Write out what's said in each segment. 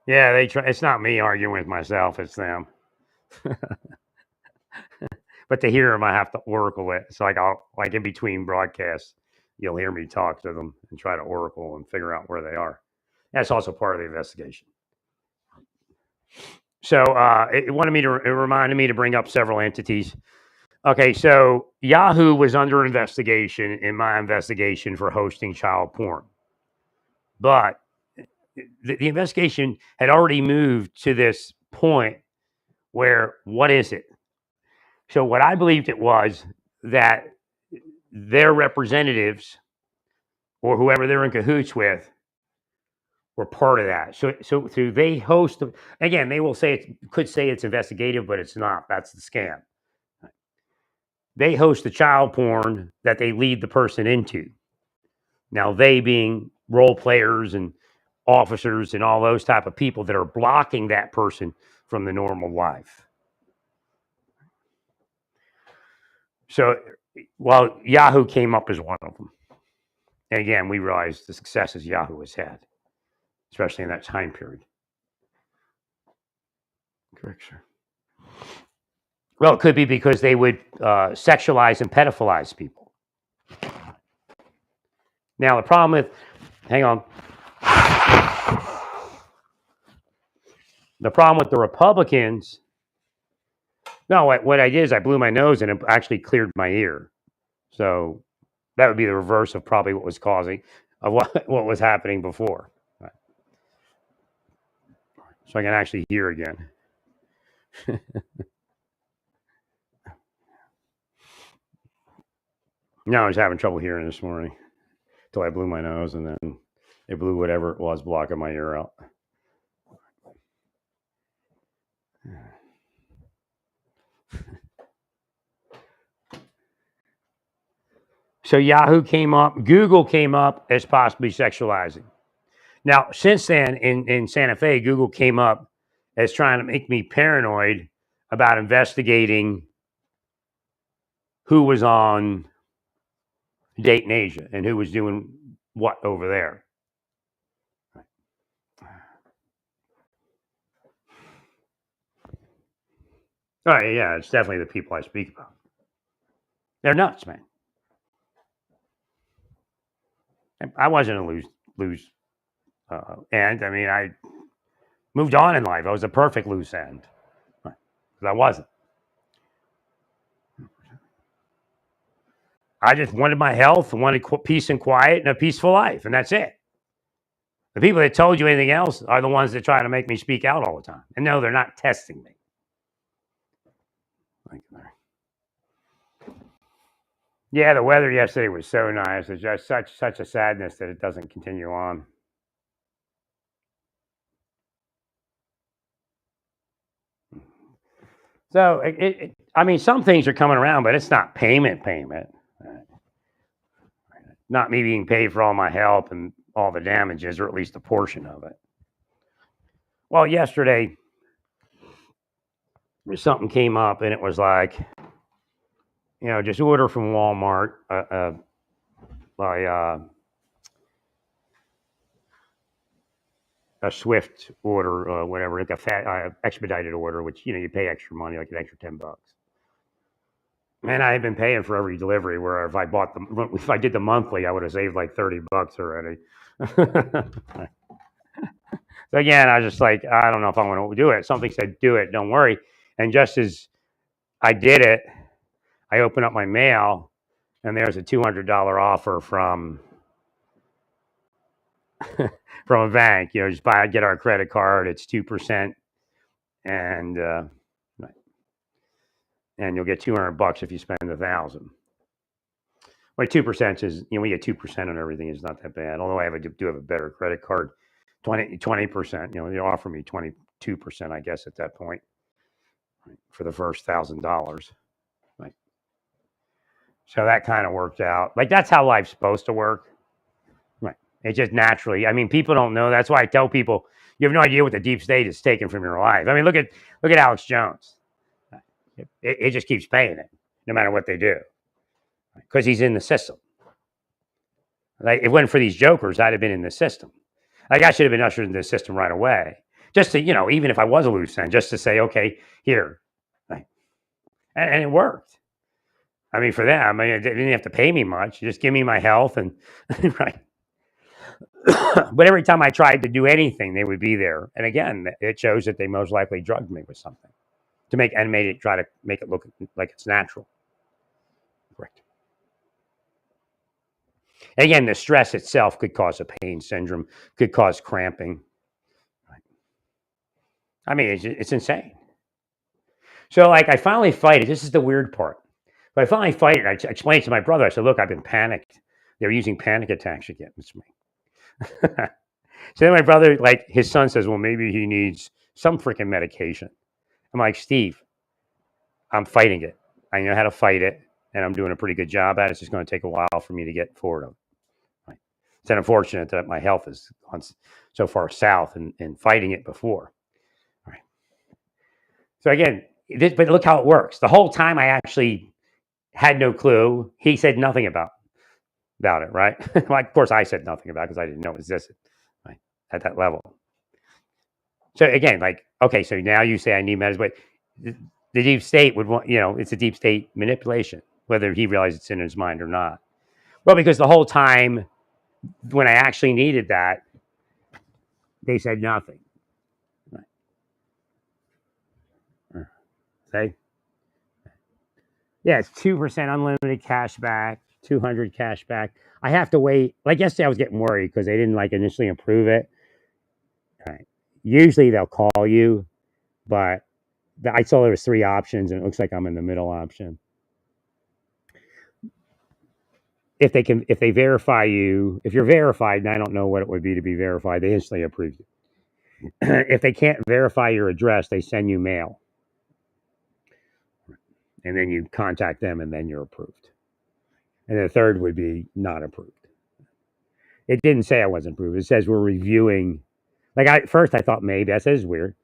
Yeah, they try. It's not me arguing with myself; it's them. But to hear them, I have to oracle it. So I'll like in between broadcasts, you'll hear me talk to them and try to oracle and figure out where they are. That's also part of the investigation. So it reminded me to bring up several entities. Okay, so Yahoo was under investigation in my investigation for hosting child porn, but the investigation had already moved to this point where what is it? So what I believed it was that their representatives or whoever they're in cahoots with were part of that. So they host again. They will say could say it's investigative, but it's not. That's the scam. They host the child porn that they lead the person into. Now they being role players and officers and all those type of people that are blocking that person from the normal life. So, well, Yahoo came up as one of them. And again, we realized the successes Yahoo has had, especially in that time period. Correct, sir. Well, it could be because they would sexualize and pedophilize people. Now, the problem with, hang on, the problem with the Republicans, no, what I did is I blew my nose and it actually cleared my ear. So that would be the reverse of probably what was causing, of what was happening before. Right. So I can actually hear again. No, I was having trouble hearing this morning until I blew my nose and then it blew whatever it was blocking my ear out. So Yahoo came up, Google came up as possibly sexualizing. Now, since then, in Santa Fe, Google came up as trying to make me paranoid about investigating who was on Date Asia and who was doing what over there. Oh, yeah, it's definitely the people I speak about. They're nuts, man. I wasn't a loose end. I mean, I moved on in life. I was a perfect loose end. But I wasn't. I just wanted my health, wanted peace and quiet and a peaceful life, and that's it. The people that told you anything else are the ones that try to make me speak out all the time. And no, they're not testing me. Yeah, the weather yesterday was so nice. It's just such a sadness that it doesn't continue on. So I mean, some things are coming around, but it's not payment. Not me being paid for all my help and all the damages, or at least a portion of it. Well, yesterday something came up, and it was like, just order from Walmart by a Swift order, whatever, like a expedited order, which you pay extra money, like an extra $10. Man, I had been paying for every delivery. Where if I did the monthly, I would have saved like $30 already. So again, I was just like, I don't know if I want to do it. Something said, do it, don't worry. And just as I did it, I opened up my mail, and there's a $200 offer from from a bank. Just get our credit card. It's 2%, and you'll get $200 if you spend $1,000. My 2% is, we get 2% on everything. Is not that bad. Although I do have a better credit card, 20%. They offer me 22%, I guess, at that point, right, for the first $1,000. Right. So that kind of worked out. Like that's how life's supposed to work. Right. It just naturally. I mean, people don't know. That's why I tell people you have no idea what the deep state is taking from your life. I mean, look at Alex Jones. It just keeps paying it, no matter what they do, because he's in the system. Like, if it wasn't for these jokers, I'd have been in the system. Like, I should have been ushered into the system right away. just to, even if I was a loose end, just to say, okay, here, right? And it worked. I mean, for them, they didn't have to pay me much. Just give me my health and right. But every time I tried to do anything, they would be there. And again, it shows that they most likely drugged me with something to try to make it look like it's natural. Correct. And again, the stress itself could cause a pain syndrome, could cause cramping. I mean, it's insane. So, like, I finally fight it. This is the weird part. But I finally fight it. I explained to my brother. I said, "Look, I've been panicked. They're using panic attacks against me." So then my brother, like his son, says, "Well, maybe he needs some freaking medication." I'm like, "Steve, I'm fighting it. I know how to fight it, and I'm doing a pretty good job at it. It's just going to take a while for me to get forward of it." Right? It's unfortunate that my health has gone so far south in fighting it before. Right. So again, but look how it works. The whole time I actually had no clue. He said nothing about it, right? Well, of course, I said nothing about it because I didn't know it existed, right, at that level. So again, like, okay, so now you say I need medicine, but the deep state would want, it's a deep state manipulation, whether he realizes it's in his mind or not. Well, because the whole time when I actually needed that, they said nothing. Right. Okay. Yeah, it's 2% unlimited cash back, 200 cash back. I have to wait. Like yesterday, I was getting worried because they didn't like initially approve it. Right. Usually they'll call you, but I saw there was 3 options, and it looks like I'm in the middle option. If they verify you, if you're verified, and I don't know what it would be to be verified, they instantly approve you. If they can't verify your address, they send you mail, and then you contact them, and then you're approved. And the third would be not approved. It didn't say I wasn't approved. It says we're reviewing. Like at first, I thought maybe I said it's weird.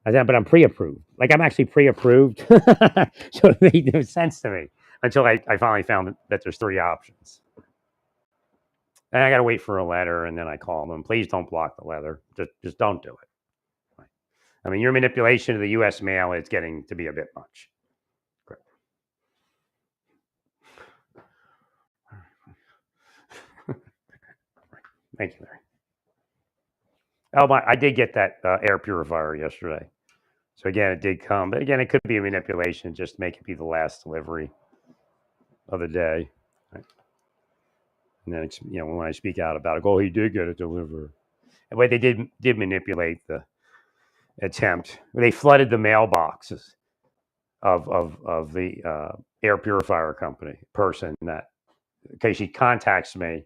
I said, but I'm pre-approved. Like I'm actually pre-approved, so it made no sense to me until I finally found that there's 3 options. And I got to wait for a letter, and then I call them. Please don't block the letter. Just don't do it. I mean, your manipulation of the U.S. mail is getting to be a bit much. Great. Thank you, Larry. Oh, I did get that air purifier yesterday. So again, it did come, but again, it could be a manipulation just to make it be the last delivery of the day. Right? And then when I speak out about it, oh, he did get it delivered. And what they did manipulate the attempt. They flooded the mailboxes of the air purifier company person that, okay, she contacts me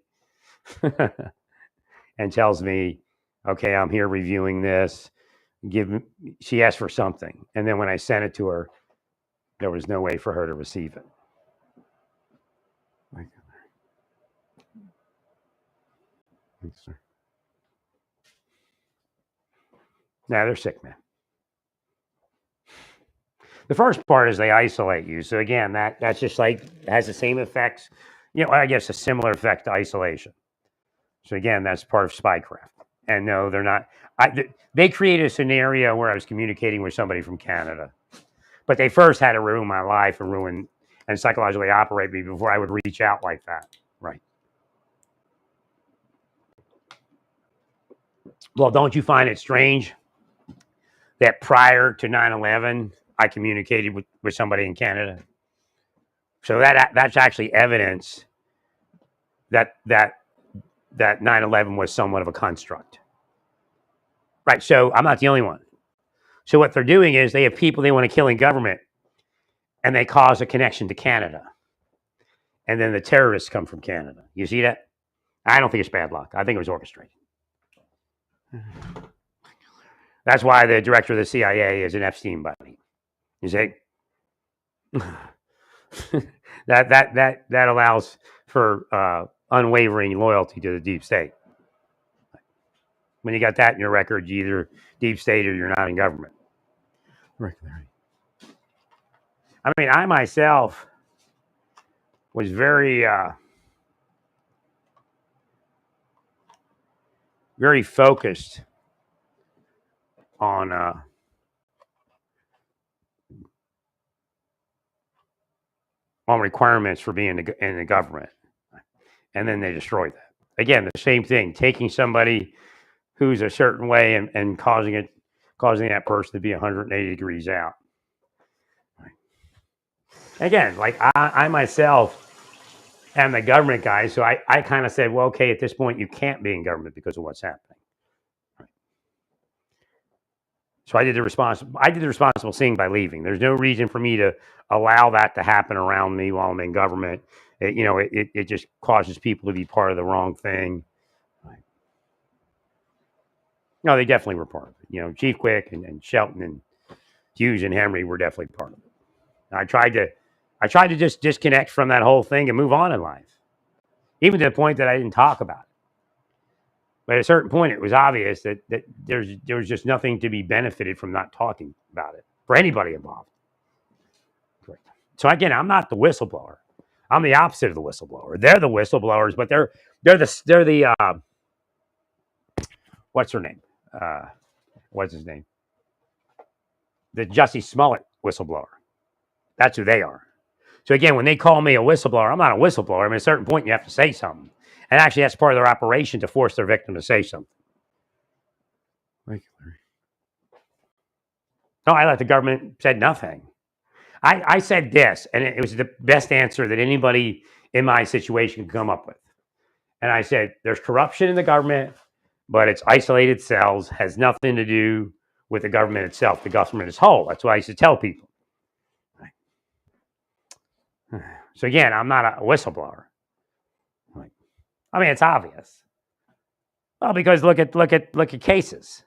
and tells me, okay, I'm here reviewing this. She asked for something, and then when I sent it to her, there was no way for her to receive it. Thanks, sir. Nah, they're sick, man. The first part is they isolate you. So again, that's just like has the same effects. I guess a similar effect to isolation. So again, that's part of spycraft. And no, they're not. They created a scenario where I was communicating with somebody from Canada, but they first had to ruin my life and psychologically operate me before I would reach out like that. Right. Well, don't you find it strange that prior to 9/11, I communicated with somebody in Canada? So that's actually evidence that 9/11 was somewhat of a construct. Right. So I'm not the only one. So what they're doing is they have people they want to kill in government, and they cause a connection to Canada. And then the terrorists come from Canada. You see that? I don't think it's bad luck. I think it was orchestrated. That's why the director of the CIA is an Epstein buddy. You see? that allows for unwavering loyalty to the deep state. When you got that in your record, you either deep state or you're not in government. I mean, I myself was very very focused on requirements for being in the government, and then they destroyed that. Again, the same thing, taking somebody who's a certain way and causing that person to be 180 degrees out. Again, like I myself am the government guy, so I kind of said, well, okay, at this point you can't be in government because of what's happening. So I did the responsible thing by leaving. There's no reason for me to allow that to happen around me while I'm in government. It just causes people to be part of the wrong thing. No, they definitely were part of it. Chief Quick and Shelton and Hughes and Henry were definitely part of it. I tried to just disconnect from that whole thing and move on in life, even to the point that I didn't talk about it. But at a certain point, it was obvious that there was just nothing to be benefited from not talking about it for anybody involved. So again, I'm not the whistleblower. I'm the opposite of the whistleblower. They're the whistleblowers, but they're the what's her name? What's his name? The Jussie Smollett whistleblower. That's who they are. So again, when they call me a whistleblower, I'm not a whistleblower. I mean, at a certain point, you have to say something. And actually, that's part of their operation to force their victim to say something. Thank you, Larry. No, I let the government said nothing. I said this, and it was the best answer that anybody in my situation could come up with. And I said, there's corruption in the government, but it's isolated cells, has nothing to do with the government itself. The government is whole. That's what I used to tell people. So again, I'm not a whistleblower. I mean, it's obvious. Well, because look at cases.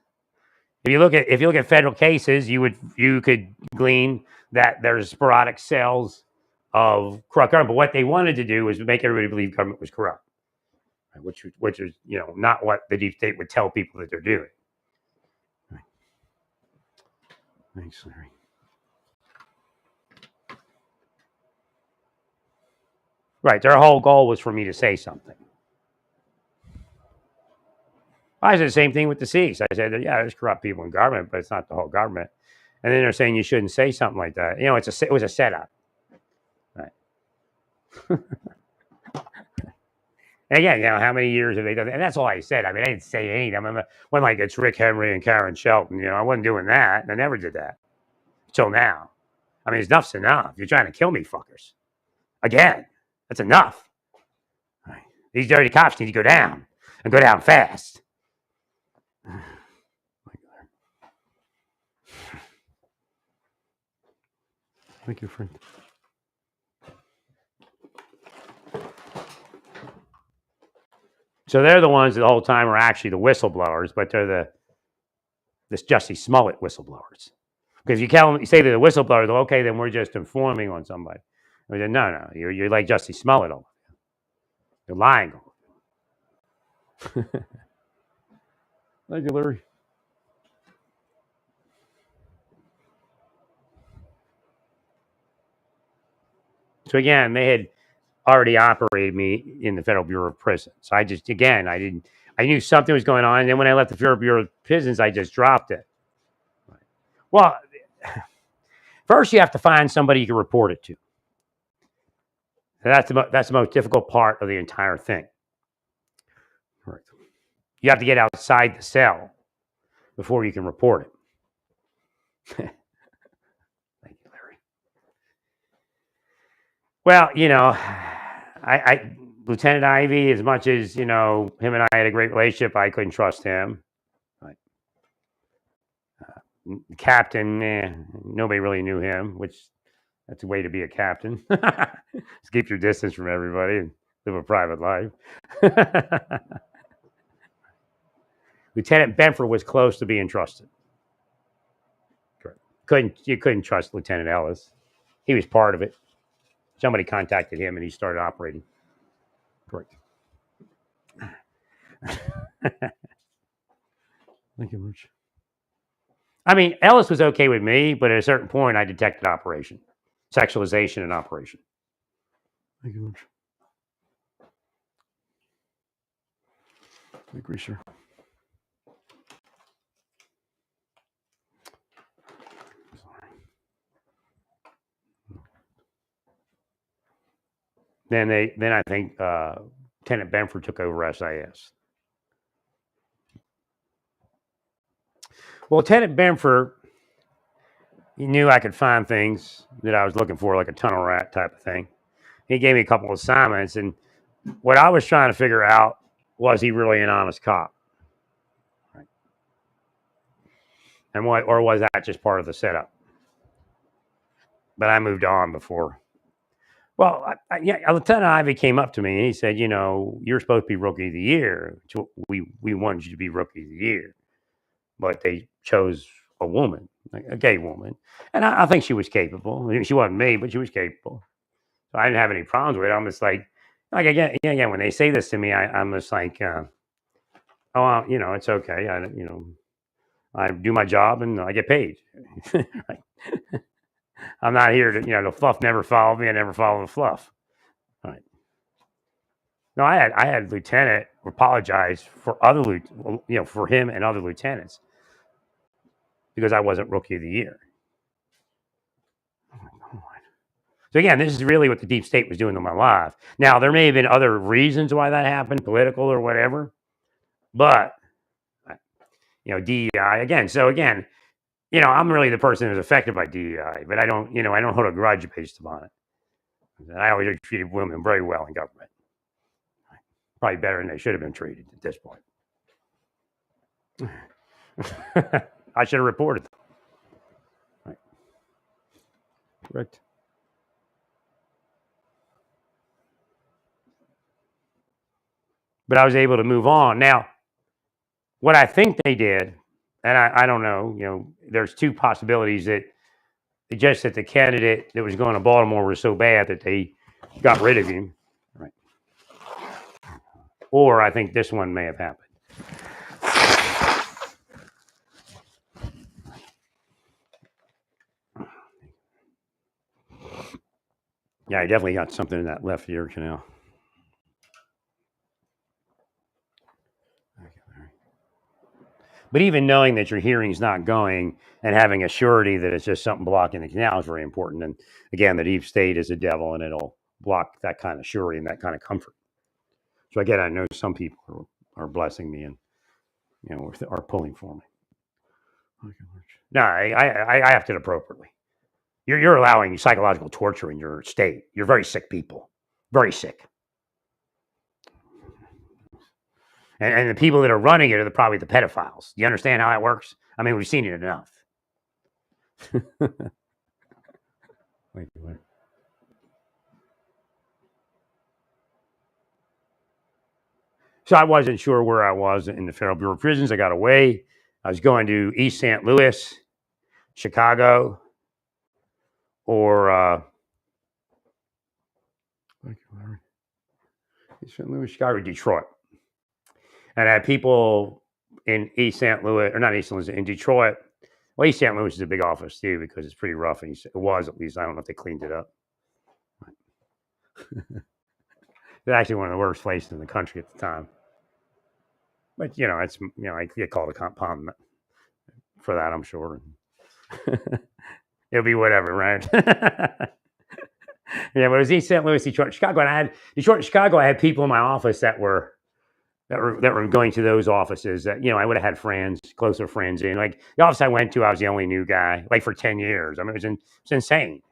If you look at federal cases, you could glean that there's sporadic cells of corrupt government. But what they wanted to do was make everybody believe government was corrupt, which is not what the deep state would tell people that they're doing. Thanks, Larry. Right, their whole goal was for me to say something. I said the same thing with the Sikhs. I said, yeah, there's corrupt people in government, but it's not the whole government. And then they're saying you shouldn't say something like that. It was a setup. Right. And again, how many years have they done that? And that's all I said. I mean, I didn't say anything. I mean, when like it's Rick Henry and Karen Shelton, I wasn't doing that. I never did that. Till now. I mean, enough's enough. You're trying to kill me, fuckers. Again, that's enough. Right. These dirty cops need to go down and go down fast. Thank you, friend. So they're the ones that the whole time are actually the whistleblowers, but they're this Jussie Smollett whistleblowers. Because you say they're the whistleblowers, okay, then we're just informing on somebody. I said, no, you're like Jussie Smollett. You're lying. Thank you, Larry. So again, they had already operated me in the Federal Bureau of Prisons. I knew something was going on. And then when I left the Federal Bureau of Prisons, I just dropped it. Well, first you have to find somebody you can report it to. That's the most difficult part of the entire thing. Right. You have to get outside the cell before you can report it. Thank you, Larry. Well, Lieutenant Ivy, as much as him and I had a great relationship, I couldn't trust him. Right. Captain, nobody really knew him, which that's a way to be a captain. Just keep your distance from everybody and live a private life. Lieutenant Benford was close to being trusted. You couldn't trust Lieutenant Ellis. He was part of it. Somebody contacted him and he started operating. Correct. Thank you much. I mean, Ellis was okay with me, but at a certain point, I detected operation, sexualization and operation. Thank you much. I agree, sir. Then I think Lieutenant Benford took over SIS. Well, Lieutenant Benford, he knew I could find things that I was looking for, like a tunnel rat type of thing. He gave me a couple of assignments, and what I was trying to figure out, was he really an honest cop? Right. And or was that just part of the setup? But I moved on before. Well, yeah, Lieutenant Ivy came up to me and he said, you're supposed to be Rookie of the Year. We wanted you to be Rookie of the Year, but they chose a woman, a gay woman, and I think she was capable. She wasn't me, but she was capable. So I didn't have any problems with it. I'm just like again, when they say this to me, I'm just like, oh, it's okay. I do my job and I get paid. Right? I'm not here to, the fluff never followed me. I never follow the fluff. Right. No, I had lieutenant apologize for for him and other lieutenants because I wasn't Rookie of the Year. So again, this is really what the deep state was doing to my life. Now, there may have been other reasons why that happened, political or whatever, but DEI again. So again, I'm really the person who's affected by DEI, but I don't hold a grudge based upon it. I always treated women very well in government, probably better than they should have been treated at this point. I should have reported them. Right. Correct. But I was able to move on. Now, what I think they did, and I don't know, there's two possibilities that just that the candidate that was going to Baltimore was so bad that they got rid of him. Right. Or I think this one may have happened. Yeah, I definitely got something in that left ear canal. But even knowing that your hearing's not going and having a surety that it's just something blocking the canal is very important. And again, the deep state is a devil and it'll block that kind of surety and that kind of comfort. So again, I know some people are blessing me and are pulling for me. No, I acted appropriately. You're allowing psychological torture in your state. You're very sick people, very sick. And the people that are running it are probably the pedophiles. You understand how that works? I mean, we've seen it enough. Wait. So I wasn't sure where I was in the Federal Bureau of Prisons. I got away. I was going to East St. Louis, Chicago, or East St. Louis, Chicago, Detroit. And I had people in East St. Louis, or not East St. Louis, in Detroit. Well, East St. Louis is a big office too because it's pretty rough. And it was, at least. I don't know if they cleaned it up. It's actually one of the worst places in the country at the time. But it's I get called a compound for that, I'm sure. It'll be whatever, right? Yeah, but it was East St. Louis, Detroit, Chicago, and I had Detroit and Chicago. I had people in my office that were going to those offices that I would have had friends, closer friends in. Like the office I went to, I was the only new guy, like for 10 years. I mean, it's insane.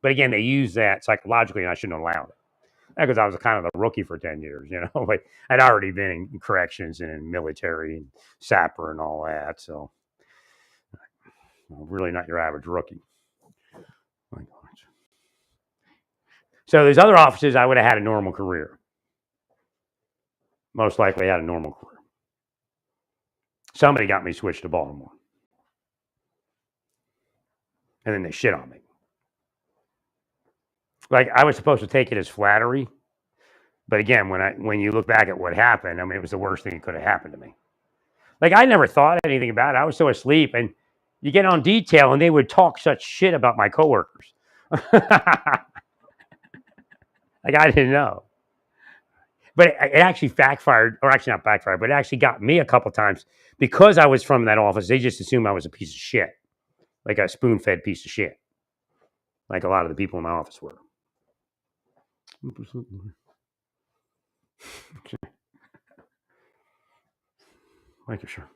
But again, they used that psychologically, and I shouldn't have allowed it because I was kind of the rookie for 10 years. Like I'd already been in corrections and in military and sapper and all that. So really not your average rookie. So there's other offices I would have had a normal career. Most likely had a normal career. Somebody got me switched to Baltimore. And then they shit on me. Like I was supposed to take it as flattery. But again, when you look back at what happened, I mean, it was the worst thing that could have happened to me. Like I never thought anything about it. I was so asleep, and you get on detail, and they would talk such shit about my coworkers. Like I didn't know. But it actually backfired, or actually not backfired, but it actually got me a couple times because I was from that office. They just assumed I was a piece of shit, like a spoon-fed piece of shit, like a lot of the people in my office were. Okay. Making sure.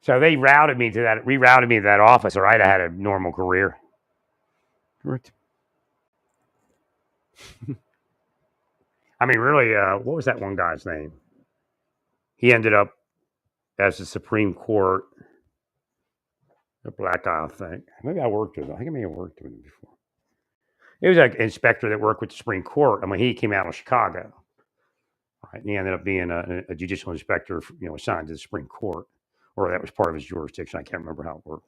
So they rerouted me to that office, or I'd have had a normal career. I mean, really, what was that one guy's name? He ended up as the Supreme Court, a black guy, I think. Maybe I worked with him. I think I may have worked with him before. He was an inspector that worked with the Supreme Court. I mean, he came out of Chicago, right? And he ended up being a judicial inspector, assigned to the Supreme Court, or that was part of his jurisdiction. I can't remember how it worked.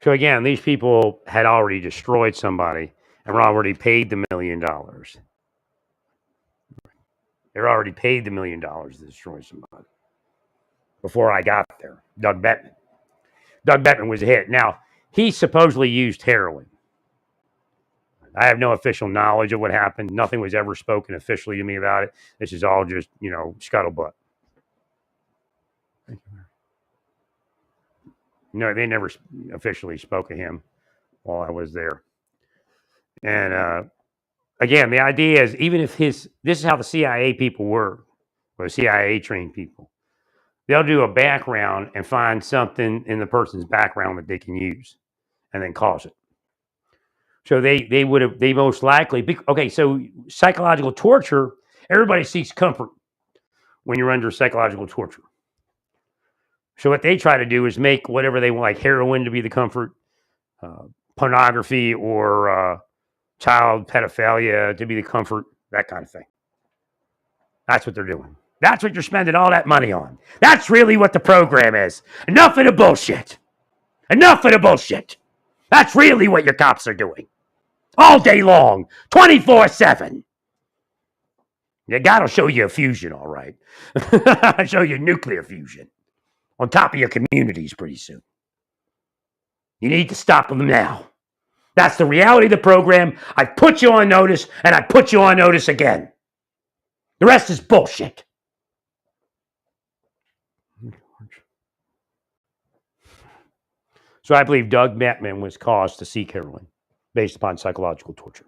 So again, these people had already destroyed somebody and were already paid the $1 million. They're already paid the $1 million to destroy somebody before I got there. Doug Bettman. Doug Bettman was a hit. Now, he supposedly used heroin. I have no official knowledge of what happened. Nothing was ever spoken officially to me about it. This is all just, scuttlebutt. No, they never officially spoke of him while I was there. And again, the idea is even if this is how the CIA people were, or the CIA trained people. They'll do a background and find something in the person's background that they can use and then cause it. So they most likely, okay, so psychological torture, everybody seeks comfort when you're under psychological torture. So what they try to do is make whatever they want, like heroin to be the comfort, pornography or child pedophilia to be the comfort, that kind of thing. That's what they're doing. That's what you're spending all that money on. That's really what the program is. Enough of the bullshit. Enough of the bullshit. That's really what your cops are doing. All day long, 24/7. Yeah, God will show you a fusion, all right. I'll show you nuclear fusion on top of your communities pretty soon. You need to stop them now. That's the reality of the program. I put you on notice, and I put you on notice again. The rest is bullshit. So I believe Doug Bettman was caused to seek heroin based upon psychological torture.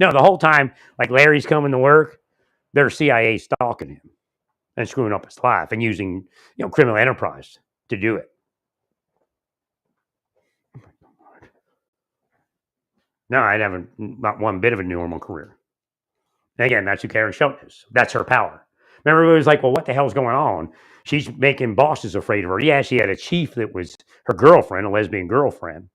No, the whole time, like Larry's coming to work, there's CIA stalking him and screwing up his life and using, criminal enterprise to do it. No, I'd have not one bit of a normal career. And again, that's who Karen Shelton is. That's her power. Remember, everybody was like, well, what the hell's going on? She's making bosses afraid of her. Yeah, she had a chief that was her girlfriend, a lesbian girlfriend.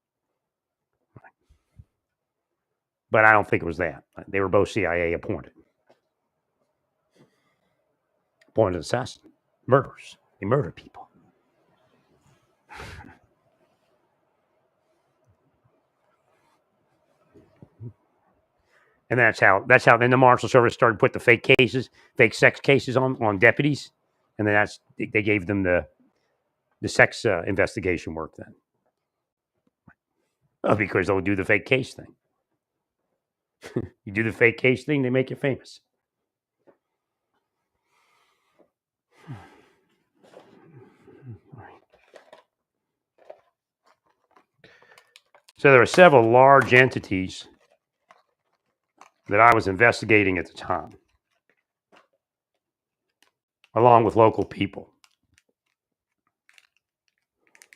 But I don't think it was that. They were both CIA appointed. Appointed assassins, murderers. They murder people. And that's how then the Marshal Service started to put the fake sex cases on deputies. And then they gave them the sex investigation work then. Because they'll do the fake case thing. You do the fake case thing, they make you famous. So there are several large entities that I was investigating at the time, along with local people.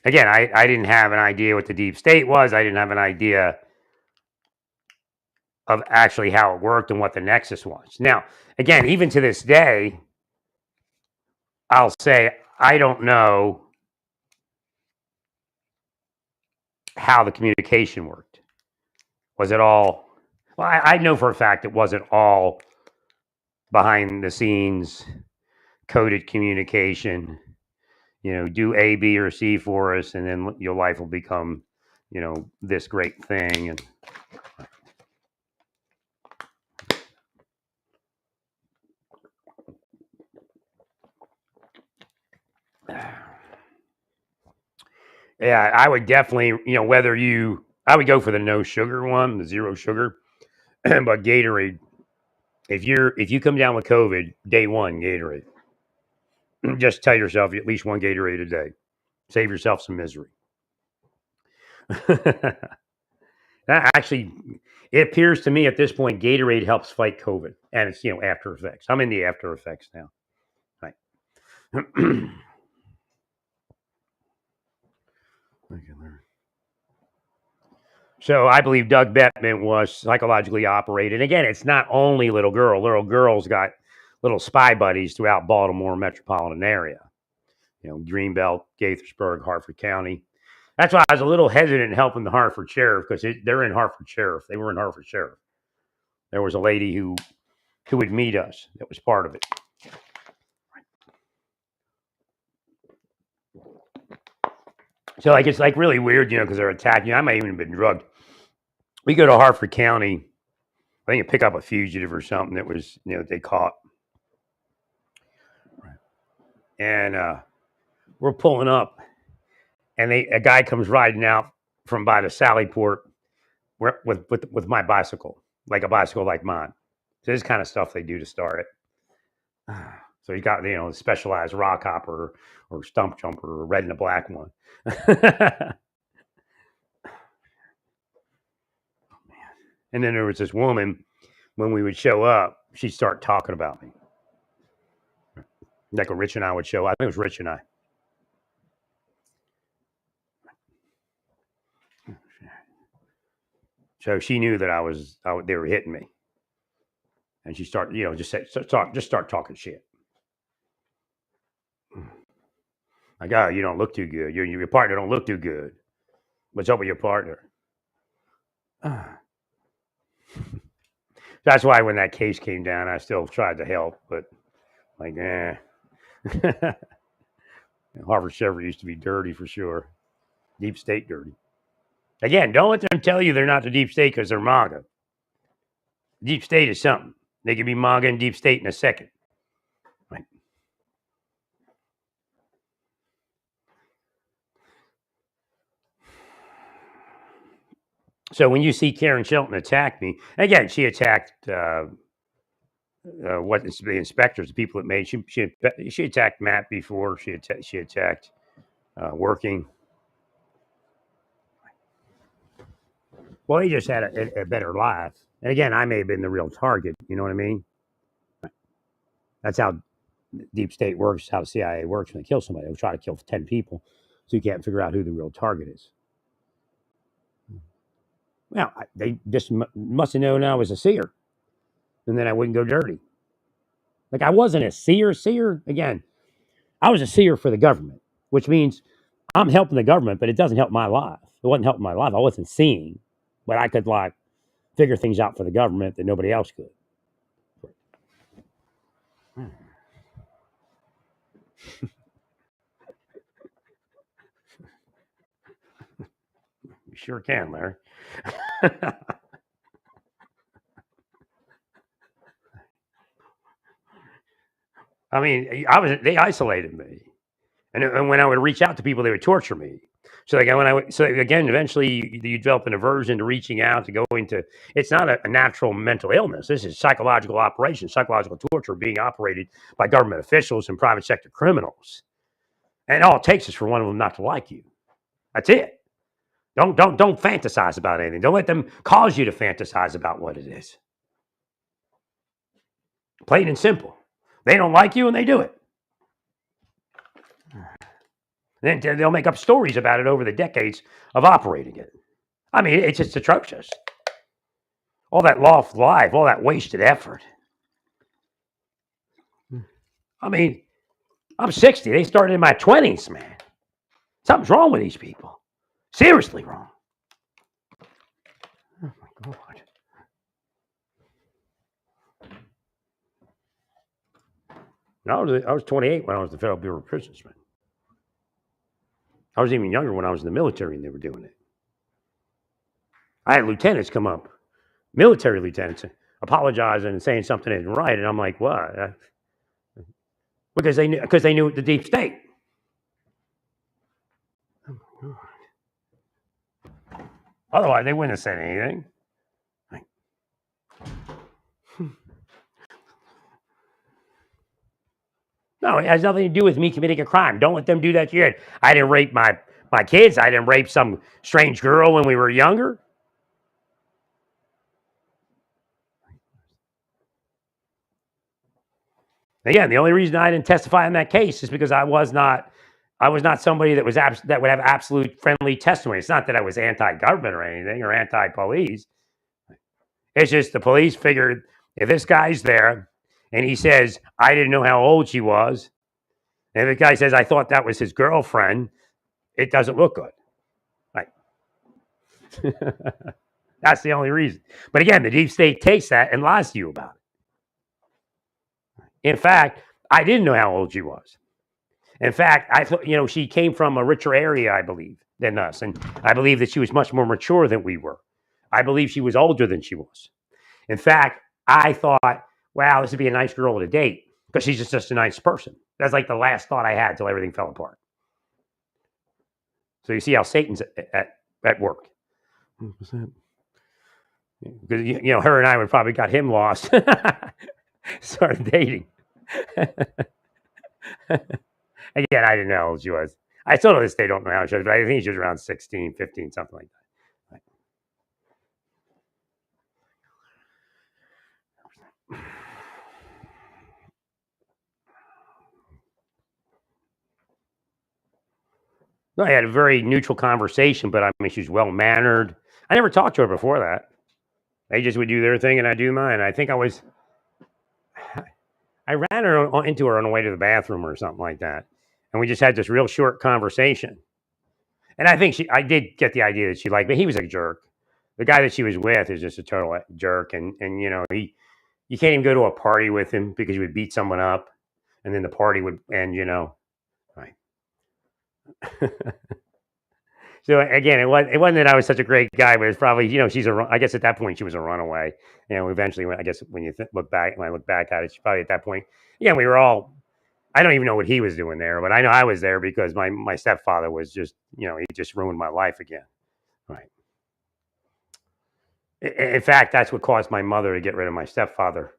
Again, I didn't have an idea what the deep state was. I didn't have an idea of actually how it worked and what the nexus was. Now, again, even to this day, I'll say I don't know how the communication worked. Was it all? Well, I know for a fact it wasn't all behind the scenes coded communication. Do A, B, or C for us, and then your life will become, this great thing. And yeah, I would definitely, whether you I would go for the no sugar one, the zero sugar. But Gatorade, if you come down with COVID, day one, Gatorade. Just tell yourself at least one Gatorade a day. Save yourself some misery. Actually, it appears to me at this point Gatorade helps fight COVID, and it's after effects. I'm in the after effects now. Right. So I believe Doug Bettman was psychologically operated. Again, it's not only little girl. Little girls got little spy buddies throughout Baltimore metropolitan area. Greenbelt, Gaithersburg, Harford County. That's why I was a little hesitant in helping the Hartford Sheriff, because they're in Hartford Sheriff. They were in Hartford Sheriff. There was a lady who would meet us. That was part of it. So it's really weird, because they're attacking you. I might even have been drugged. We go to Hartford County. I think you pick up a fugitive or something that was, they caught. And we're pulling up, and a guy comes riding out from by the Sallyport with my bicycle, like a bicycle like mine. So this kind of stuff they do to start it. So you got the specialized rock hopper or stump jumper or red and a black one. And then there was this woman, when we would show up, she'd start talking about me. Like a Rich and I would show up. I think it was Rich and I. So she knew that they were hitting me. And she started, just start talking shit. Like, oh, you don't look too good. Your partner don't look too good. What's up with your partner? That's why when that case came down, I still tried to help, but Harvard Chevrolet used to be dirty for sure. Deep state dirty. Again, don't let them tell you they're not the deep state because they're MAGA. Deep state is something. They can be MAGA and deep state in a second. Right. So when you see Karen Shelton attack me, again, she attacked the inspectors, the people that made. She attacked Matt before. She attacked Working. Well, he just had a better life. And again, I may have been the real target. You know what I mean? That's how deep state works, how the CIA works. When they kill somebody, they'll try to kill 10 people, so you can't figure out who the real target is. Well, they just must have known I was a seer, and then I wouldn't go dirty. Like, I wasn't a seer. Again, I was a seer for the government, which means I'm helping the government, but it doesn't help my life. It wasn't helping my life. I wasn't seeing, but I could figure things out for the government that nobody else could. You sure can, Larry. I mean, they isolated me, and when I would reach out to people, they would torture me. So again, eventually you develop an aversion to reaching out, to going to. It's not a natural mental illness. This is psychological operation, psychological torture being operated by government officials and private sector criminals. And all it takes is for one of them not to like you. That's it. Don't fantasize about anything. Don't let them cause you to fantasize about what it is. Plain and simple. They don't like you and they do it. Then they'll make up stories about it over the decades of operating it. I mean, it's just atrocious. All that lost life, all that wasted effort. I mean, I'm 60. They started in my 20s, man. Something's wrong with these people. Seriously wrong. Oh, my God. I was 28 when I was the Federal Bureau of Prisons, man. I was even younger when I was in the military and they were doing it. I had lieutenants come up, military lieutenants, apologizing and saying something isn't right, and I'm like, what? Because they knew the deep state. Oh my God. Otherwise, they wouldn't have said anything. No, it has nothing to do with me committing a crime. Don't let them do that to you. I didn't rape my kids. I didn't rape some strange girl when we were younger. Again, the only reason I didn't testify in that case is because I was not somebody that was that would have absolute friendly testimony. It's not that I was anti-government or anything or anti-police. It's just the police figured if this guy's there and he says I didn't know how old she was, and the guy says I thought that was his girlfriend, it doesn't look good. Right. That's the only reason. But again, the deep state takes that and lies to you about it. In fact, I didn't know how old she was. In fact, I thought, she came from a richer area, I believe, than us. And I believe that she was much more mature than we were. I believe she was older than she was. In fact, I thought, wow, this would be a nice girl to date because she's just a nice person. That's like the last thought I had until everything fell apart. So you see how Satan's at work. Because, her and I would probably got him lost. Started dating. Again, I didn't know how old she was. I still to this day don't know how she was, but I think she was around 16, 15, something like that. No, I had a very neutral conversation, but I mean, she's well mannered. I never talked to her before that. They just would do their thing and I do mine. I think I ran into her on the way to the bathroom or something like that. And we just had this real short conversation. And I think I did get the idea that she liked me. He was a jerk. The guy that she was with is just a total jerk. And you can't even go to a party with him because he would beat someone up. And then the party would end, right. So again, it wasn't that I was such a great guy, but it's probably, I guess at that point she was a runaway. Eventually, I guess when you look back, when I look back at it, she probably at that point, we were all, I don't even know what he was doing there, but I know I was there because my stepfather was just, he just ruined my life again. Right. In fact, that's what caused my mother to get rid of my stepfather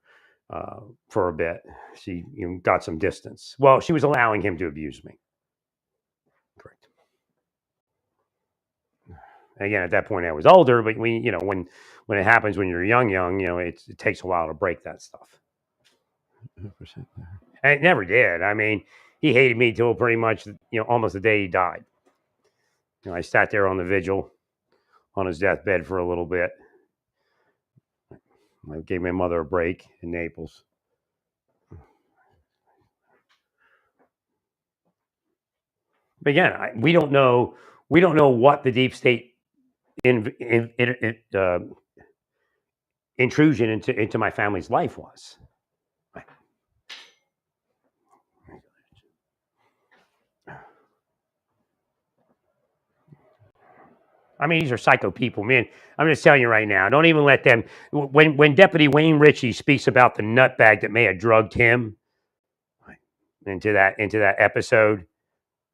for a bit. She got some distance. Well, she was allowing him to abuse me. Correct. Again, at that point, I was older, but when it happens when you're young, it takes a while to break that stuff. 100%. And it never did. I mean, he hated me till pretty much, almost the day he died. I sat there on the vigil on his deathbed for a little bit. I gave my mother a break in Naples. But again, we don't know what the deep state intrusion into my family's life was. I mean, these are psycho people, man. I'm just telling you right now. Don't even let them. When Deputy Wayne Ritchie speaks about the nutbag that may have drugged him into that episode,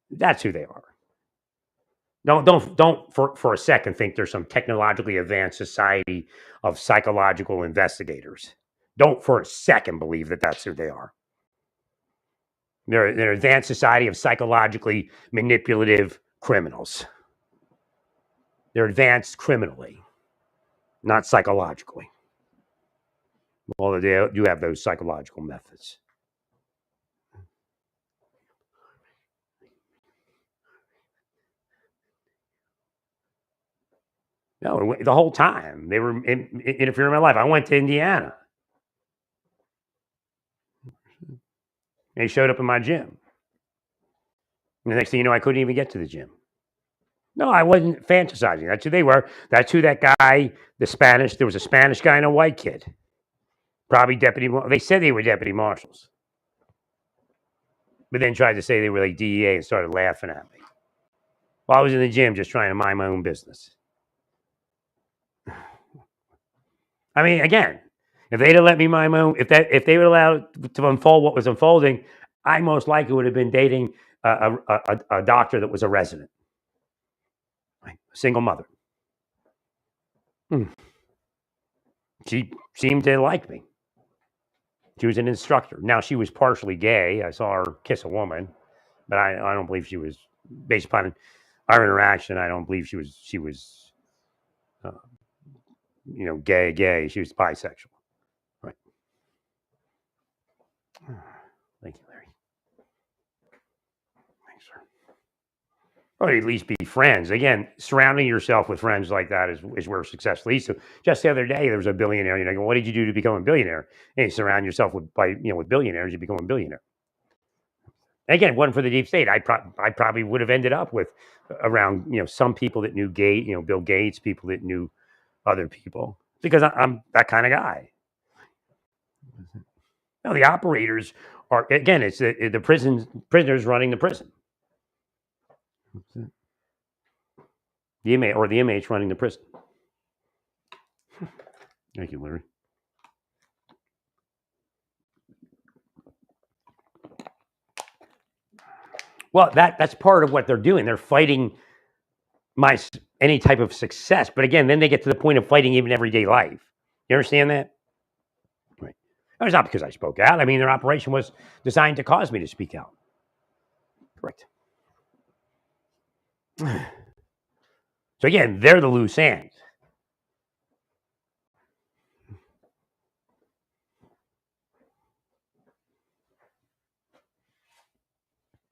that's who they are. Don't for a second think there's some technologically advanced society of psychological investigators. Don't for a second believe that that's who they are. They're an advanced society of psychologically manipulative criminals. They're advanced criminally, not psychologically. Although they do have those psychological methods. No, the whole time they were interfering in my life. I went to Indiana. They showed up in my gym. And the next thing you know, I couldn't even get to the gym. No, I wasn't fantasizing. That's who they were. That's who that guy, there was a Spanish guy and a white kid. Probably they said they were deputy marshals. But then tried to say they were like DEA and started laughing at me. While I was in the gym just trying to mind my own business. I mean, again, if they'd have let me mind my own, if they would allow to unfold what was unfolding, I most likely would have been dating a doctor that was a resident. Right? A single mother. She seemed to like me. She was an instructor. Now, she was partially gay. I saw her kiss a woman, but I don't believe she was, based upon our interaction, I don't believe she was uh, gay. She was bisexual. Right. Thank you, Larry. Thanks, sir. Or at least be friends. Again, surrounding yourself with friends like that is where success leads to. Just the other day, there was a billionaire. You know, what did you do to become a billionaire? And you surround yourself with billionaires, you become a billionaire. Again, one for the deep state. I probably would have ended up with around some people that knew Bill Gates, people that knew other people, because I'm that kind of guy. Now the operators are, again, it's the prisoners running the prison. The inmate or the inmates running the prison. Thank you, Larry. Well, that's part of what they're doing. They're fighting any type of success, but again, then they get to the point of fighting even everyday life. You understand that? Right. It's not because I spoke out. I mean, their operation was designed to cause me to speak out. Correct. So again, they're the loose ends.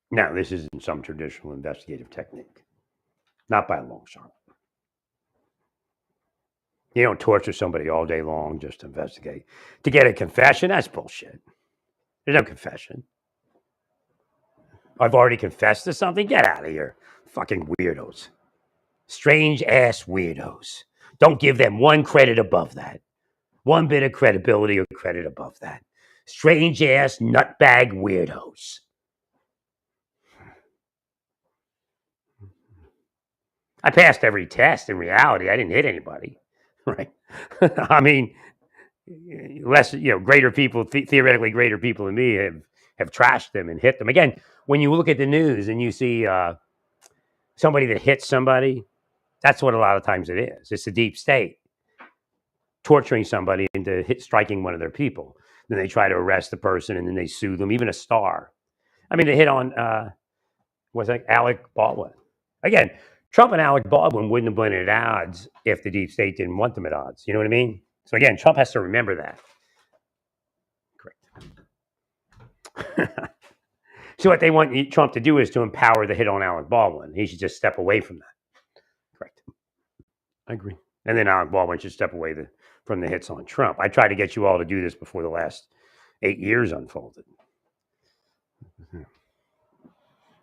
Now, this isn't some traditional investigative technique. Not by a long shot. You don't torture somebody all day long just to investigate. To get a confession, that's bullshit. There's no confession. I've already confessed to something? Get out of here. Fucking weirdos. Strange ass weirdos. Don't give them one credit above that. One bit of credibility or credit above that. Strange ass nutbag weirdos. I passed every test. In reality, I didn't hit anybody. Right? I mean, greater people, theoretically greater people than me have trashed them and hit them. Again, when you look at the news and you see somebody that hits somebody, that's what a lot of times it is. It's the deep state torturing somebody into striking one of their people. Then they try to arrest the person and then they sue them, even a star. I mean, they hit on, what's that, Alec Baldwin. Again, Trump and Alec Baldwin wouldn't have been at odds if the deep state didn't want them at odds. You know what I mean? So again, Trump has to remember that. Correct. So what they want Trump to do is to empower the hit on Alec Baldwin. He should just step away from that. Correct. I agree. And then Alec Baldwin should step away from the hits on Trump. I tried to get you all to do this before the last 8 years unfolded.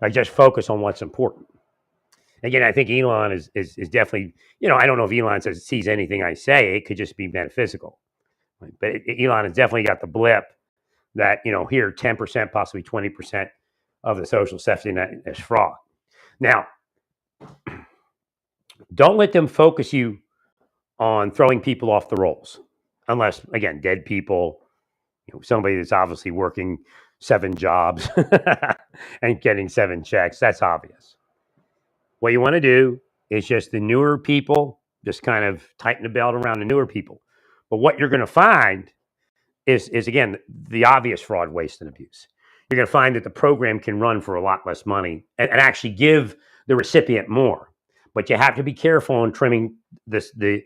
I just focus on what's important. Again, I think Elon is definitely, I don't know if Elon sees anything I say. It could just be metaphysical. But Elon has definitely got the blip that, here 10%, possibly 20% of the social safety net is fraud. Now, don't let them focus you on throwing people off the rolls. Unless, again, dead people, somebody that's obviously working 7 jobs and getting 7 checks. That's obvious. What you want to do is just the newer people, just kind of tighten the belt around the newer people. But what you're going to find is again, the obvious fraud, waste, and abuse. You're going to find that the program can run for a lot less money and actually give the recipient more. But you have to be careful on trimming the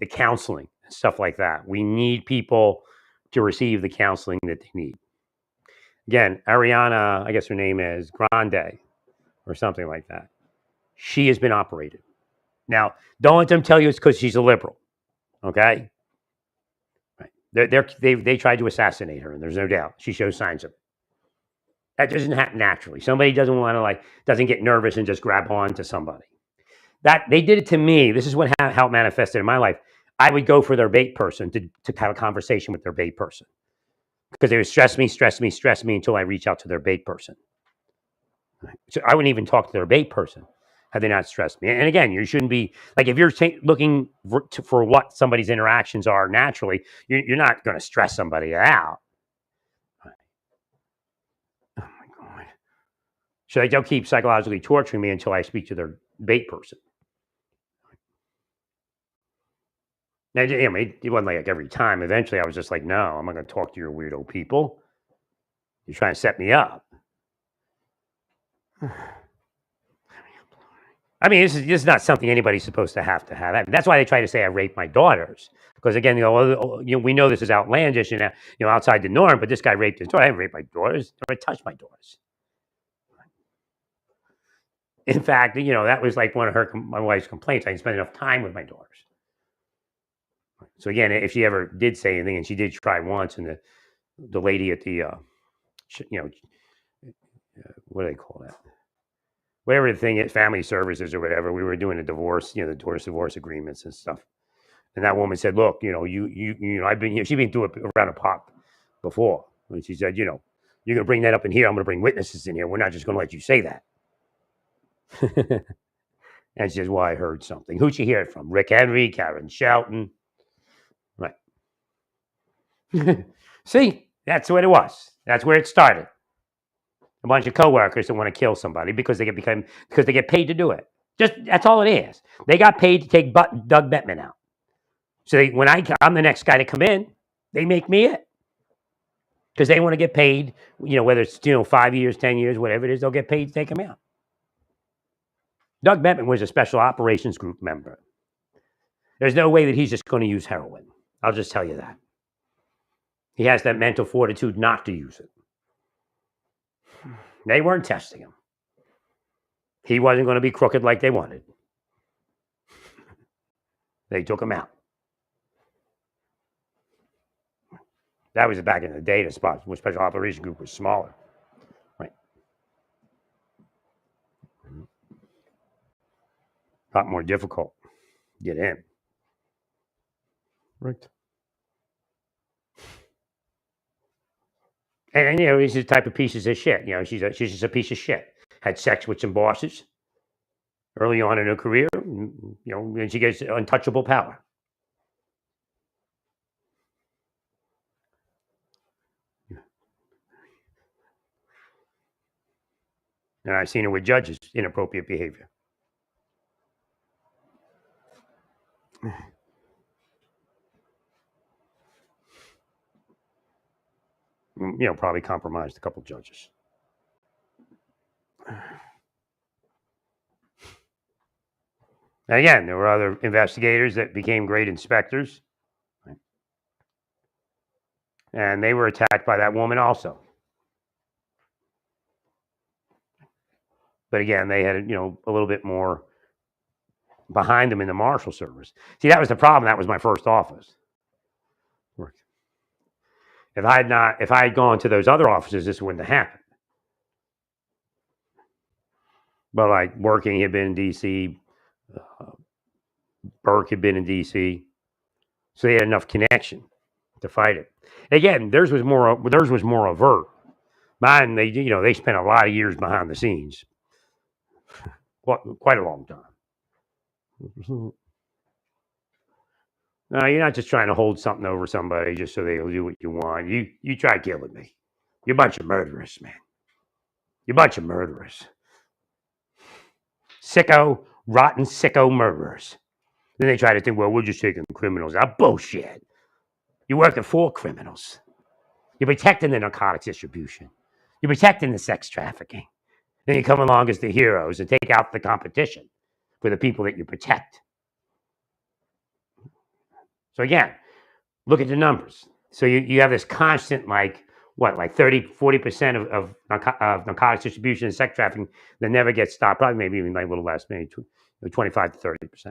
counseling and stuff like that. We need people to receive the counseling that they need. Again, Ariana, I guess her name is Grande or something like that. She has been operated. Now, don't let them tell you it's because she's a liberal. Okay? Right. They tried to assassinate her, and there's no doubt. She shows signs of it. That doesn't happen naturally. Somebody doesn't want to doesn't get nervous and just grab on to somebody. That they did it to me. This is how it manifested in my life. I would go for their bait person to have a conversation with their bait person because they would stress me until I reach out to their bait person. So I wouldn't even talk to their bait person had they not stressed me. And again, you shouldn't be if you're looking for what somebody's interactions are naturally, you're not going to stress somebody out. Oh my God. So they'll keep psychologically torturing me until I speak to their bait person. I mean, it wasn't like every time. Eventually, I was just like, no, I'm not going to talk to your weirdo people. You're trying to set me up. I mean, this is not something anybody's supposed to have. I mean, that's why they try to say I raped my daughters. Because again, we know this is outlandish and outside the norm. But this guy raped his daughter. I didn't rape my daughters. I touched my daughters. In fact, that was like one of my wife's complaints. I didn't spend enough time with my daughters. So again, if she ever did say anything, and she did try once, and the lady at the what do they call that? Whatever the thing is, family services or whatever. We were doing a divorce, the divorce agreements and stuff. And that woman said, "Look, I've been she'd been through around a pop before." And she said, "You're gonna bring that up in here. I'm gonna bring witnesses in here. We're not just gonna let you say that." And she says, "Well, I heard something. Who'd you hear it from? Rick Henry, Karen Shelton, right?" See, that's what it was. That's where it started. A bunch of coworkers that want to kill somebody because they get paid to do it. Just that's all it is. They got paid to take Doug Bettman out. So when I'm the next guy to come in, they make me it because they want to get paid. Whether it's 5 years, 10 years, whatever it is, they'll get paid to take him out. Doug Bettman was a special operations group member. There's no way that he's just going to use heroin. I'll just tell you that. He has that mental fortitude not to use it. They weren't testing him. He wasn't going to be crooked like they wanted. They took him out. That was back in the day. The special operations group was smaller, right? A lot more difficult to get in, right? And he's the type of pieces of shit. She's just a piece of shit. Had sex with some bosses early on in her career. And she gets untouchable power. And I've seen it with judges, inappropriate behavior. Probably compromised a couple judges. And again, there were other investigators that became great inspectors. Right? And they were attacked by that woman also. But again, they had, a little bit more behind them in the Marshal Service. See, that was the problem. That was my first office. If I had gone to those other offices, this wouldn't have happened. But like working had been in D.C., Burke had been in D.C., so they had enough connection to fight it. Again, theirs was more overt. Mine, they spent a lot of years behind the scenes, quite a long time. No, you're not just trying to hold something over somebody just so they'll do what you want. You try killing me. You're a bunch of murderers, man. You're a bunch of murderers. Sicko, rotten sicko murderers. Then they try to think, well, we're just taking criminals out. Bullshit. You're working for criminals. You're protecting the narcotics distribution. You're protecting the sex trafficking. Then you come along as the heroes and take out the competition for the people that you protect. So again, look at the numbers. So you have this constant, like 30-40% of narcotics distribution and sex trafficking that never gets stopped. Probably maybe even like a little less, maybe 25 to 30%.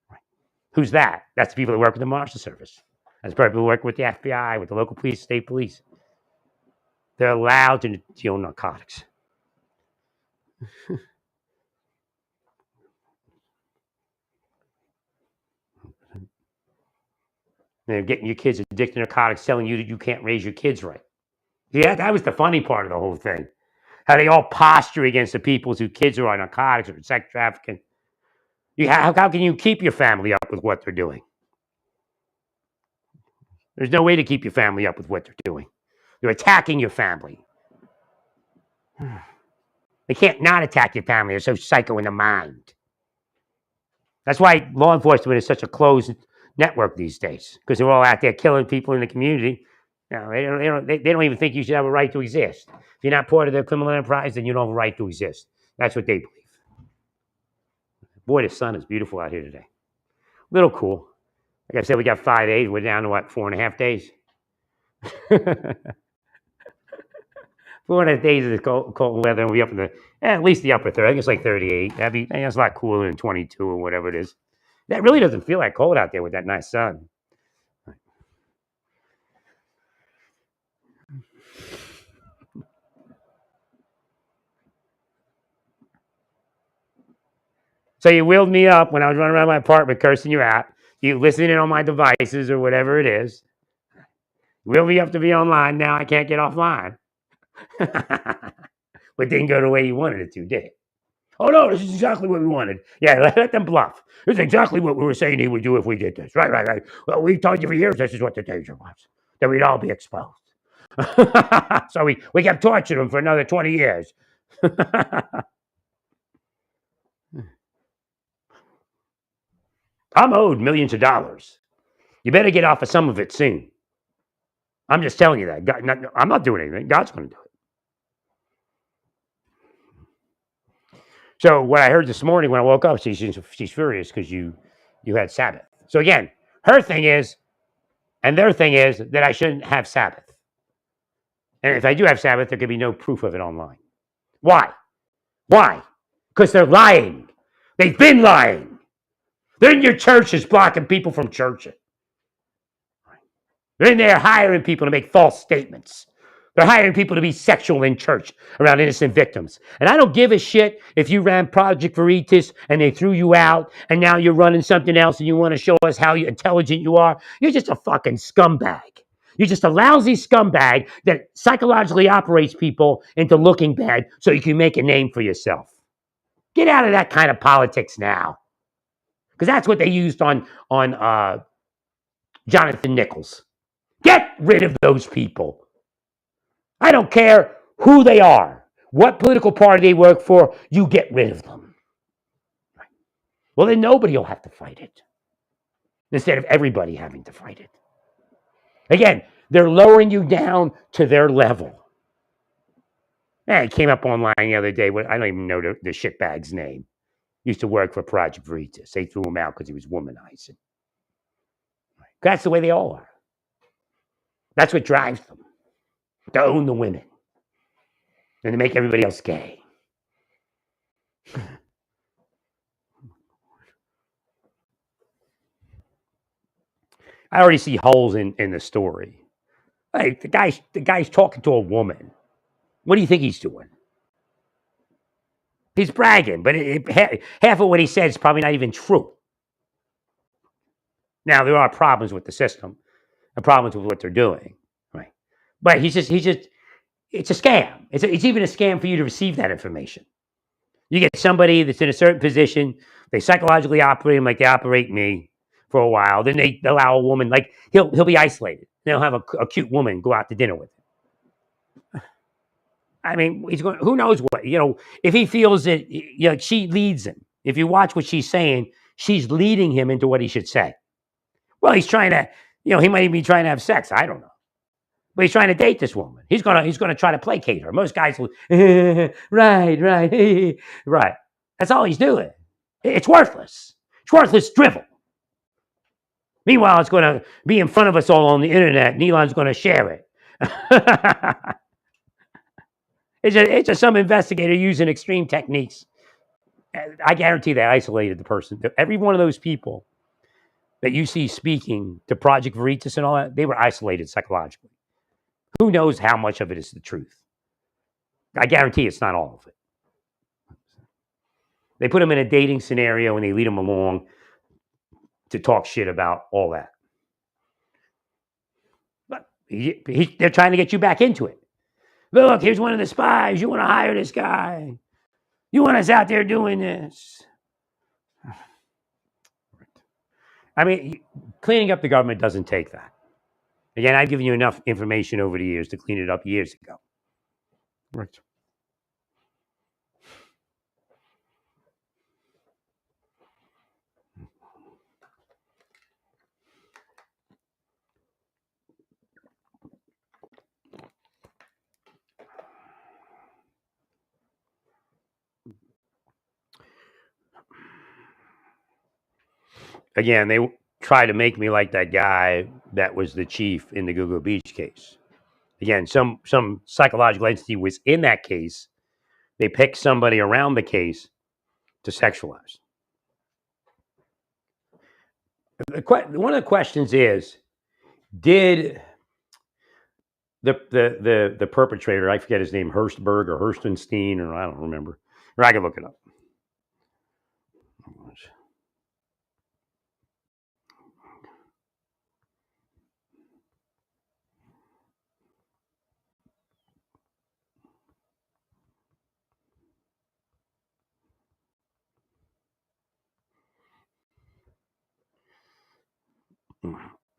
Right. Who's that? That's the people that work with the Marshal Service. That's the people who work with the FBI, with the local police, state police. They're allowed to deal narcotics. They're getting your kids addicted to narcotics, telling you that you can't raise your kids right. Yeah, that was the funny part of the whole thing. How they all posture against the people whose kids are on narcotics or sex trafficking. How can you keep your family up with what they're doing? There's no way to keep your family up with what they're doing. They're attacking your family. They can't not attack your family. They're so psycho in the mind. That's why law enforcement is such a closed network these days, because they're all out there killing people in the community. They don't even think you should have a right to exist. If you're not part of their criminal enterprise, then you don't have a right to exist. That's what they believe. Boy, the sun is beautiful out here today. A little cool. Like I said, we got 5 days. We're down to what, 4.5 days? 4.5 days of cold weather, and we'll be up in the at least the upper third. I think it's like 38. That's a lot cooler than 22 or whatever it is. That really doesn't feel like cold out there with that nice sun. So you wheeled me up when I was running around my apartment cursing you out. You listening in on my devices or whatever it is. You wheeled me up to be online. Now I can't get offline. But didn't go the way you wanted it to, did it? Oh, no, this is exactly what we wanted. Yeah, let them bluff. This is exactly what we were saying he would do if we did this. Right. Well, we told you for years this is what the danger was, that we'd all be exposed. So we kept torturing him for another 20 years. I'm owed millions of dollars. You better get off of some of it soon. I'm just telling you that. I'm not doing anything. God's going to do it. So what I heard this morning when I woke up, she's furious because you had Sabbath. So again, her thing is, and their thing is that I shouldn't have Sabbath. And if I do have Sabbath, there could be no proof of it online. Why? Why? Because they're lying. They've been lying. They're in your churches blocking people from churching. They're in there hiring people to make false statements. They're hiring people to be sexual in church around innocent victims. And I don't give a shit if you ran Project Veritas and they threw you out and now you're running something else and you want to show us how intelligent you are. You're just a fucking scumbag. You're just a lousy scumbag that psychologically operates people into looking bad so you can make a name for yourself. Get out of that kind of politics now. Because that's what they used on Jonathan Nichols. Get rid of those people. I don't care who they are, what political party they work for, you get rid of them. Well, then nobody will have to fight it instead of everybody having to fight it. Again, they're lowering you down to their level. It came up online the other day. I don't even know the shitbag's name. Used to work for Project Veritas. They threw him out because he was womanizing. That's the way they all are. That's what drives them. To own the women. And to make everybody else gay. I already see holes in the story. Hey, the guy's talking to a woman. What do you think he's doing? He's bragging, but half of what he said is probably not even true. Now, there are problems with the system and problems with what they're doing, right? But he's just it's a scam. It's even a scam for you to receive that information. You get somebody that's in a certain position, they psychologically operate him like they operate me for a while. Then they allow a woman, like he'll be isolated. They'll have a cute woman go out to dinner with him. I mean, he's going. Who knows what? If he feels that she leads him. If you watch what she's saying, she's leading him into what he should say. Well, he's trying to. He might even be trying to have sex. I don't know. But he's trying to date this woman. He's gonna try to placate her. Most guys will, right. That's all he's doing. It's worthless. It's worthless drivel. Meanwhile, it's going to be in front of us all on the internet, and Elon's going to share it. It's just some investigator using extreme techniques. I guarantee they isolated the person. Every one of those people that you see speaking to Project Veritas and all that, they were isolated psychologically. Who knows how much of it is the truth? I guarantee it's not all of it. They put them in a dating scenario and they lead them along to talk shit about all that. But they're trying to get you back into it. Look, here's one of the spies. You want to hire this guy. You want us out there doing this. I mean, cleaning up the government doesn't take that. Again, I've given you enough information over the years to clean it up years ago. Right. again, they try to make me like that guy that was the chief in the Google Beach case. Again, some psychological entity was in that case. They picked somebody around the case to sexualize. One of the questions is, did the perpetrator, I forget his name, Hurstberg or Hurstenstein, or I don't remember, or I can look it up.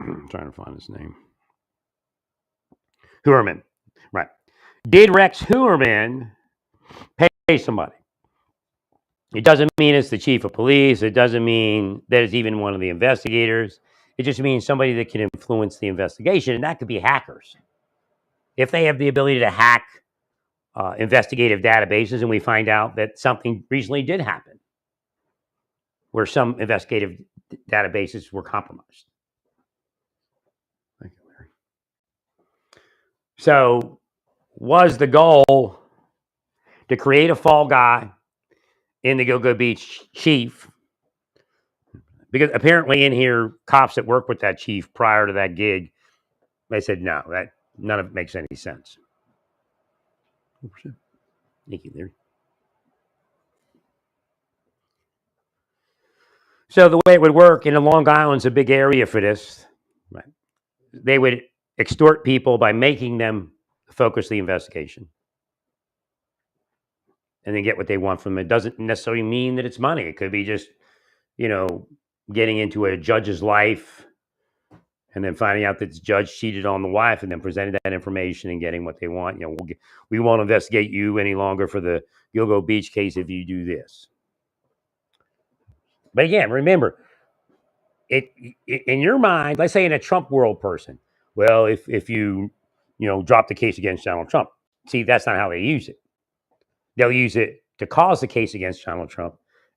I'm trying to find his name. Heuermann, right? Did Rex Heuermann pay somebody? It doesn't mean it's the chief of police. It doesn't mean that it's even one of the investigators. It just means somebody that can influence the investigation, and that could be hackers. If they have the ability to hack investigative databases, and we find out that something recently did happen where some investigative databases were compromised. Thank you, Larry. So, was the goal to create a fall guy in the Gilgo Beach chief? Because apparently in here, cops that work with that chief prior to that gig, they said no, that none of it makes any sense. Thank you, Larry. So the way it would work, in Long Island's a big area for this, right? They would extort people by making them focus the investigation and then get what they want from it. It doesn't necessarily mean that it's money. It could be just, getting into a judge's life and then finding out that the judge cheated on the wife and then presenting that information and getting what they want. We won't investigate you any longer for the Gilgo Beach case if you do this. But again, remember, it in your mind, let's say in a Trump world person, well, if you drop the case against Donald Trump, see, that's not how they use it. They'll use it to cause the case against Donald Trump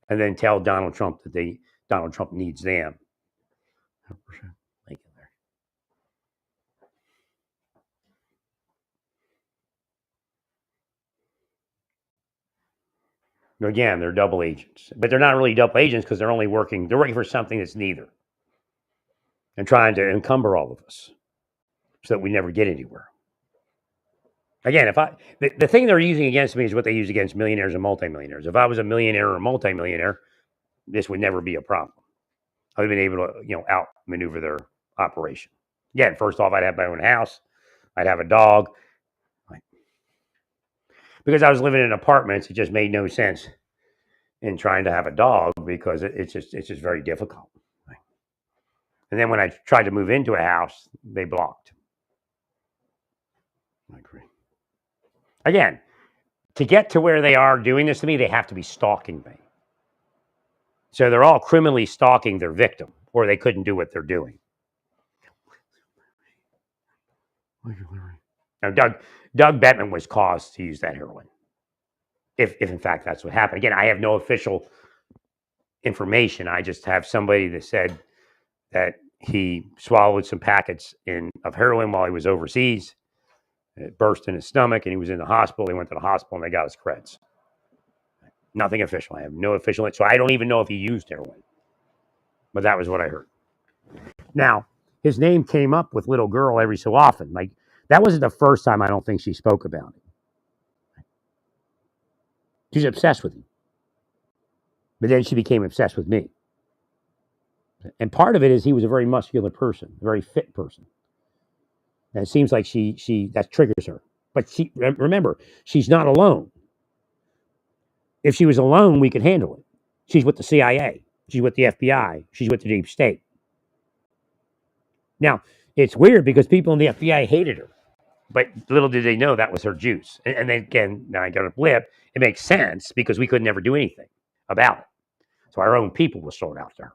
and then tell Donald Trump that Donald Trump needs them. Thank you, Larry. Again, they're double agents, but they're not really double agents because they're working for something that's neither, and trying to encumber all of us so that we never get anywhere. Again, the thing they're using against me is what they use against millionaires and multimillionaires. If I was a millionaire or a multimillionaire, this would never be a problem. I would have been able to, outmaneuver their operation. Again, first off, I'd have my own house. I'd have a dog. Because I was living in apartments, it just made no sense in trying to have a dog because it's just very difficult. And then when I tried to move into a house, they blocked. I agree. Again, to get to where they are doing this to me, they have to be stalking me. So they're all criminally stalking their victim, or they couldn't do what they're doing. Now, Doug Bettman was caused to use that heroin. If in fact that's what happened. Again, I have no official information. I just have somebody that said that he swallowed some packets of heroin while he was overseas. It burst in his stomach and he was in the hospital. They went to the hospital and they got his creds. Nothing official. I have no official. So I don't even know if he used heroin. But that was what I heard. Now, his name came up with little girl every so often. Like, that wasn't the first time I don't think she spoke about it. She's obsessed with him. But then she became obsessed with me. And part of it is he was a very muscular person, a very fit person. And it seems like she that triggers her. But remember, she's not alone. If she was alone, we could handle it. She's with the CIA. She's with the FBI. She's with the deep state. Now, it's weird because people in the FBI hated her. But little did they know that was her juice. And then again, now I got a blip. It makes sense because we could never do anything about it. So our own people will sort out to her.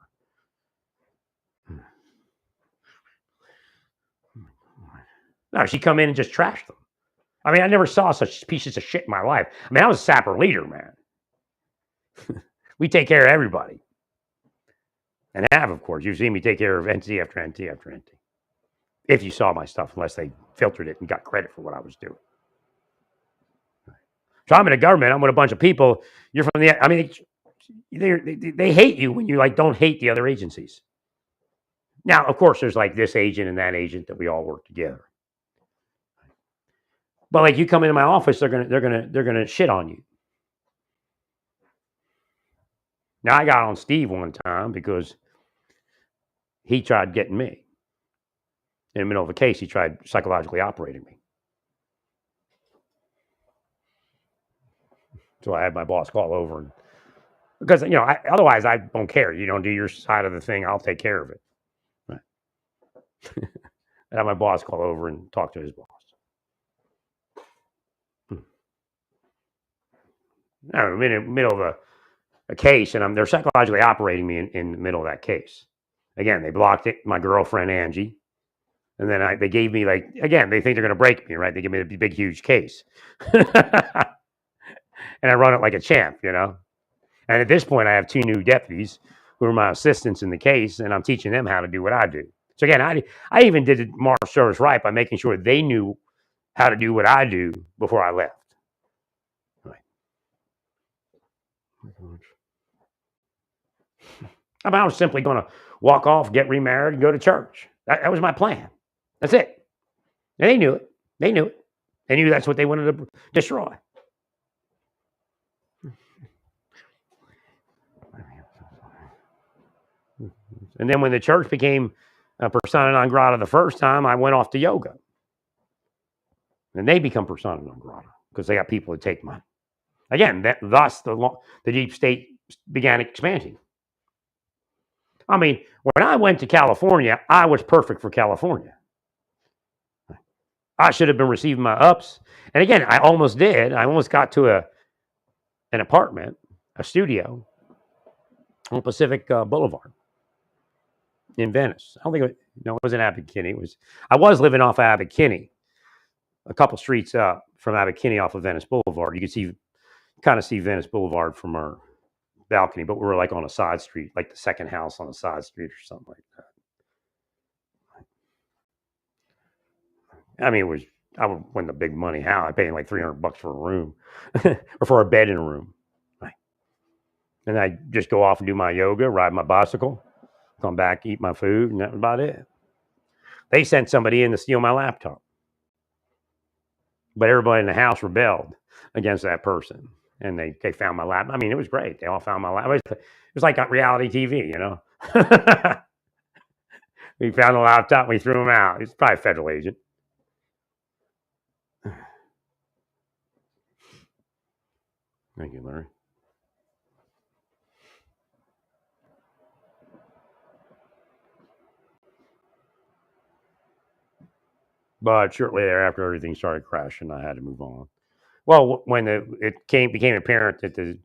No, she'd come in and just trash them. I mean, I never saw such pieces of shit in my life. I mean, I was a sapper leader, man. We take care of everybody. And have, of course. You've seen me take care of entity after entity after entity. If you saw my stuff, unless they filtered it and got credit for what I was doing. So I'm in the government. I'm with a bunch of people. You're from the. I mean, they hate you when you like don't hate the other agencies. Now, of course, there's like this agent and that agent that we all work together. But like you come into my office, they're gonna shit on you. Now I got on Steve one time because he tried getting me. In the middle of a case, he tried psychologically operating me. So I had my boss call over and because otherwise I don't care. You don't do your side of the thing, I'll take care of it. Right. I had my boss call over and talk to his boss. I'm in the middle of a case, and they're psychologically operating me in the middle of that case. Again, they blocked it, my girlfriend Angie, and then they gave me like again. They think they're going to break me, right? They give me a big, huge case, and I run it like a champ, And at this point, I have 2 new deputies who are my assistants in the case, and I'm teaching them how to do what I do. So again, I even did martial service right by making sure they knew how to do what I do before I left. Right. I was simply going to walk off, get remarried, and go to church. That was my plan. That's it. And they knew it. They knew it. They knew that's what they wanted to destroy. And then when the church became a persona non grata the first time, I went off to yoga. And they become persona non grata because they got people to take money. Again, thus the deep state began expanding. I mean, when I went to California, I was perfect for California. I should have been receiving my ups. And again, I almost did. I almost got to an apartment, a studio on Pacific Boulevard in Venice. I don't think it wasn't Abbot Kinney. I was living off of Abbot Kinney, a couple streets up from Abbot Kinney off of Venice Boulevard. You could kind of see Venice Boulevard from our balcony, but we were like on a side street, like the second house on a side street or something like that. I mean, I won the big money. How I paid like $300 for a room or for a bed in a room. Right. And I just go off and do my yoga, ride my bicycle, come back, eat my food, and that was about it. They sent somebody in to steal my laptop. But everybody in the house rebelled against that person. And they found my laptop. I mean, it was great. They all found my laptop. It was like reality TV, We found the laptop, we threw him out. He's probably a federal agent. Thank you, Larry. But shortly thereafter, everything started crashing. I had to move on. Well, when it became apparent that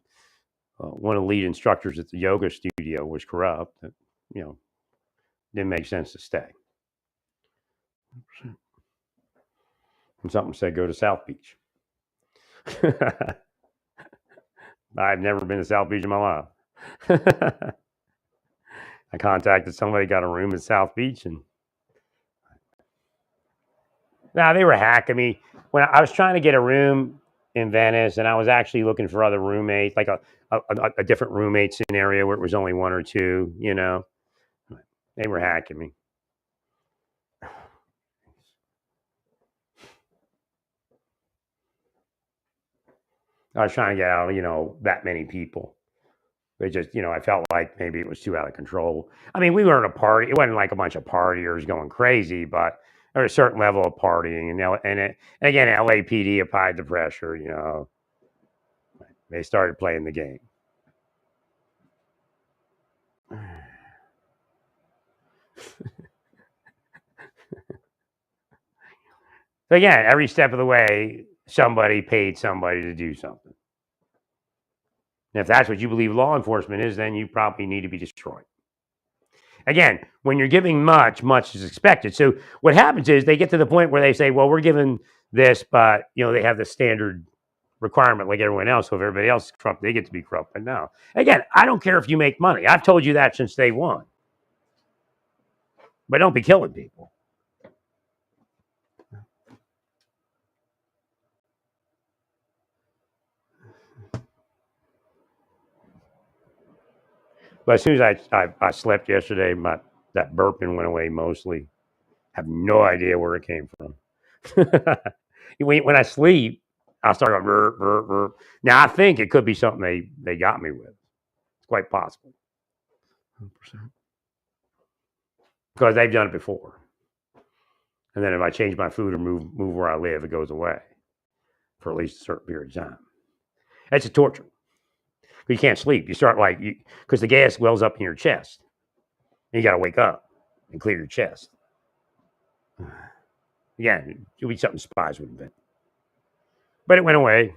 one of the lead instructors at the yoga studio was corrupt, that didn't make sense to stay. And something said go to South Beach. I've never been to South Beach in my life. I contacted somebody, got a room in South Beach, and now they were hacking me. When I was trying to get a room in Venice, and I was actually looking for other roommates, like a different roommate scenario where it was only 1 or 2, they were hacking me. I was trying to get out, that many people. It just, I felt like maybe it was too out of control. I mean, we weren't a party. It wasn't like a bunch of partiers going crazy, but there was a certain level of partying. And again, LAPD applied the pressure, They started playing the game. So again, every step of the way, somebody paid somebody to do something. And if that's what you believe law enforcement is, then you probably need to be destroyed. Again, when you're giving much is expected. So what happens is they get to the point where they say, well, we're giving this, but they have the standard requirement like everyone else. So if everybody else is corrupt, they get to be corrupt. But no. Again, I don't care if you make money. I've told you that since day one. but don't be killing people. But as soon as I slept yesterday, that burping went away mostly. Have no idea where it came from. When I sleep, I'll start going burp, burp, burp. Now I think it could be something they got me with. It's quite possible 100%. Because they've done it before. And then if I change my food or move where I live, it goes away for at least a certain period of time. That's a torture. You can't sleep. You start because the gas wells up in your chest. And you got to wake up and clear your chest. Yeah, it'll be something spies would invent. But it went away.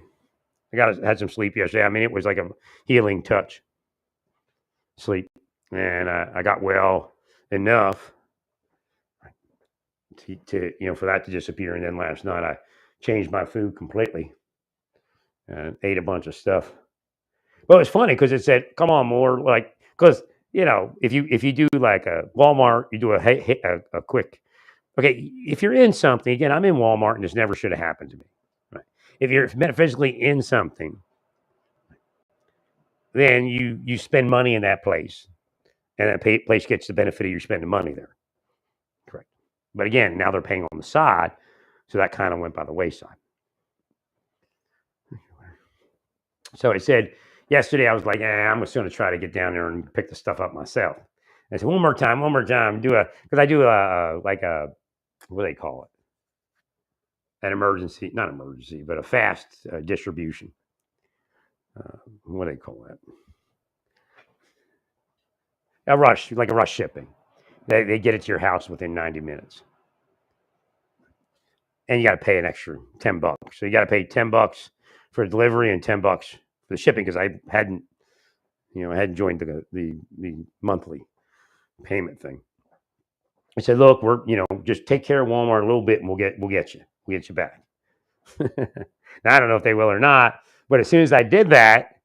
Had some sleep yesterday. I mean, it was like a healing touch sleep, and I got well enough to for that to disappear. And then last night I changed my food completely and ate a bunch of stuff. Well, it's funny because it said, "Come on, more like," because if you do like a Walmart, you do a quick. Okay, if you're in something again, I'm in Walmart, and this never should have happened to me. Right? If you're metaphysically in something, then you spend money in that place, and that place gets the benefit of you spending money there. Correct. But again, now they're paying on the side, so that kind of went by the wayside. So it said yesterday, I was like, I'm just going to try to get down there and pick the stuff up myself. And I said, one more time, because I do like a, what do they call it? Not emergency, but a fast distribution. What do they call that? Like a rush shipping. They get it to your house within 90 minutes. And you got to pay an extra $10. So you got to pay $10 for delivery and $10 for the shipping because I hadn't joined the monthly payment thing. I said, look, we're just take care of Walmart a little bit, and we'll get you back. Now I don't know if they will or not, but as soon as I did that,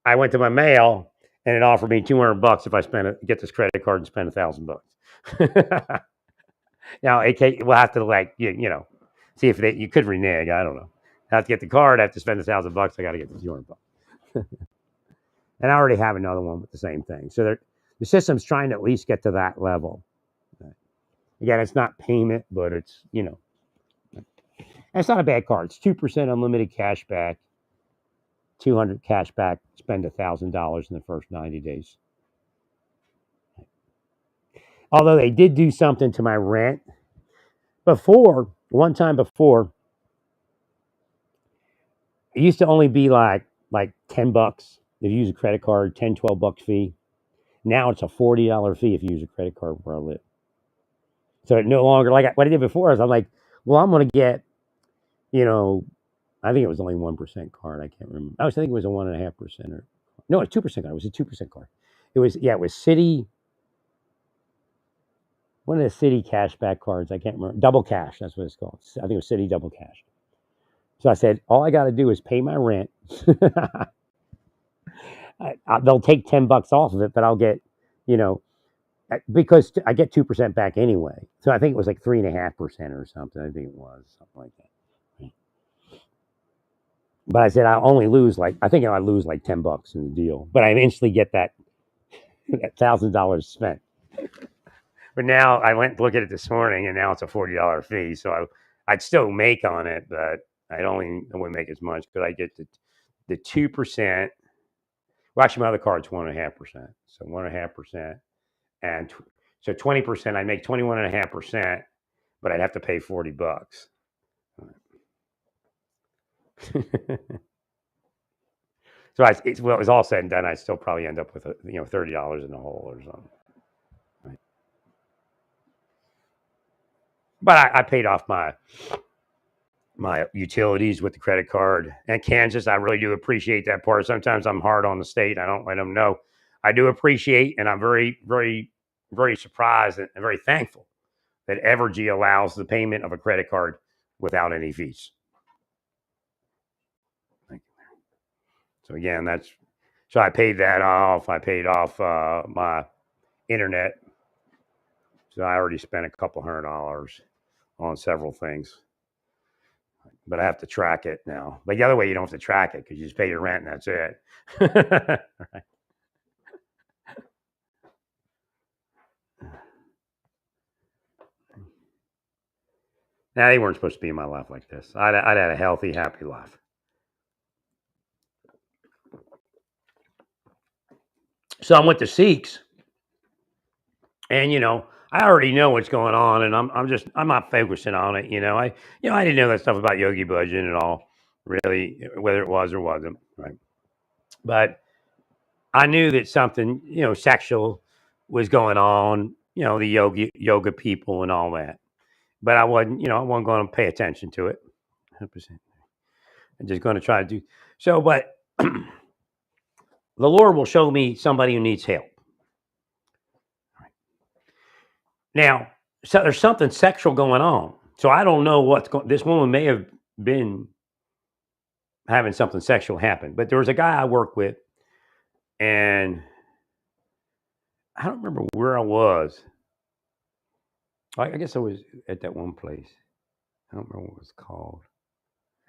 I went to my mail and it offered me $200 if I get this credit card and spend $1,000. Now, AK, we'll have to see if you could renege. I don't know. I have to get the card. I have to spend $1,000. I got to get the $200. And I already have another one with the same thing. So the system's trying to at least get to that level. Again, it's not payment, but it's it's not a bad card. It's 2% unlimited cash back, 200 cash back. Spend $1,000 in the first 90 days. Although they did do something to my rent one time before, it used to only be like $10 if you use a credit card, $10-12 fee. Now it's a $40 fee if you use a credit card where I live. So it no longer like what I did before is I'm like, well, I'm going to get, I think it was only 1% card. I can't remember. I think it was a 1.5% or no, it's 2% card. It was a 2% card. It was Citi. One of the Citi cashback cards. I can't remember. Double Cash. That's what it's called. I think it was Citi Double Cash. So I said, all I got to do is pay my rent. They'll take $10 off of it, but I'll get, because I get 2% back anyway. So I think it was like 3.5% or something. I think it was something like that. But I said I lose like $10 in the deal, but I instantly get that $1,000 spent. But now I went to look at it this morning, and now it's a $40 fee. So I'd still make on it, but I wouldn't make as much because I get the 2%. Well, actually, my other card's 1.5%. So 1.5%, and so 20%. I make 21.5%, but I'd have to pay $40. So it was all said and done, I still probably end up with $30 in the hole or something. Right. But I paid off my utilities with the credit card. And Kansas, I really do appreciate that part. Sometimes I'm hard on the state. I don't let them know. I do appreciate, and I'm very, very, very surprised and very thankful that Evergy allows the payment of a credit card without any fees. Thank you. So again, so I paid that off. I paid off my internet So I already spent a couple $100 on several things, but I have to track it now. But the other way, you don't have to track it because you just pay your rent and that's it. Right. Now, they weren't supposed to be in my life like this. I'd had a healthy, happy life. So I went to Sikhs, and I already know what's going on, and I'm not focusing on it. I didn't know that stuff about Yogi Bhajan at all, really, whether it was or wasn't, right? But I knew that something, sexual was going on. The yoga people and all that. But I wasn't going to pay attention to it. 100%. I'm just going to try to do so. But the Lord will show me somebody who needs help. Now, so there's something sexual going on. So I don't know what's going. This woman may have been having something sexual happen, but there was a guy I work with, and I don't remember where I was. I guess I was at that one place. I don't remember what it was called.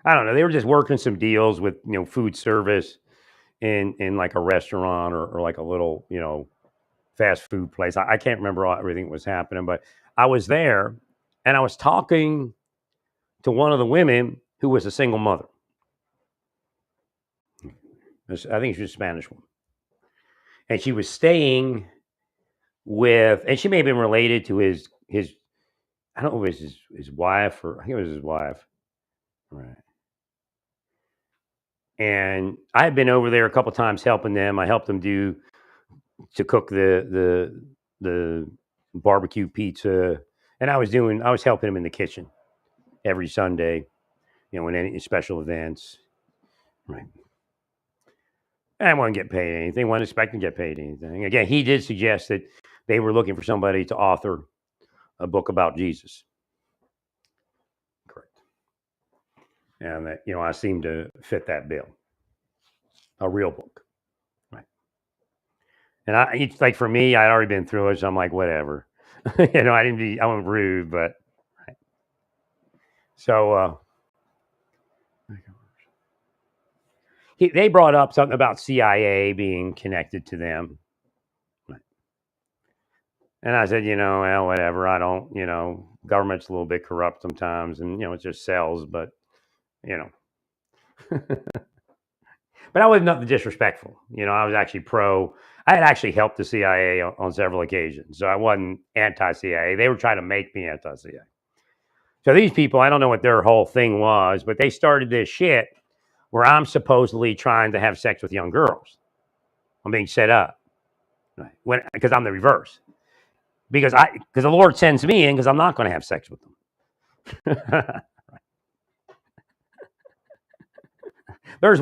I don't know. They were just working some deals with food service in like a restaurant or like a little fast food place. I can't remember everything that was happening, but I was there and I was talking to one of the women who was a single mother. I think she was a Spanish woman, and she was staying with, and she may have been related to his. I don't know if it was his wife or I think it was his wife, right? And I had been over there a couple times helping them. I helped them to cook the barbecue pizza, and I was helping them in the kitchen every Sunday, when any special events, right? And I wasn't getting paid anything. Wasn't expecting to get paid anything. Again, he did suggest that they were looking for somebody to author a book about Jesus. Correct. And that I seemed to fit that bill, a real book, right? And it's like for me, I'd already been through it, so I'm like, whatever. I wasn't rude, but right. So they brought up something about CIA being connected to them. And I said, well, whatever. I don't, government's a little bit corrupt sometimes and, it just sells, but, you know, but I was nothing disrespectful. I was actually I had actually helped the CIA on several occasions. So I wasn't anti CIA. They were trying to make me anti CIA. So these people, I don't know what their whole thing was, but they started this shit where I'm supposedly trying to have sex with young girls. I'm being set up, right? Because I'm the reverse. Because the Lord sends me in because I'm not going to have sex with them. There was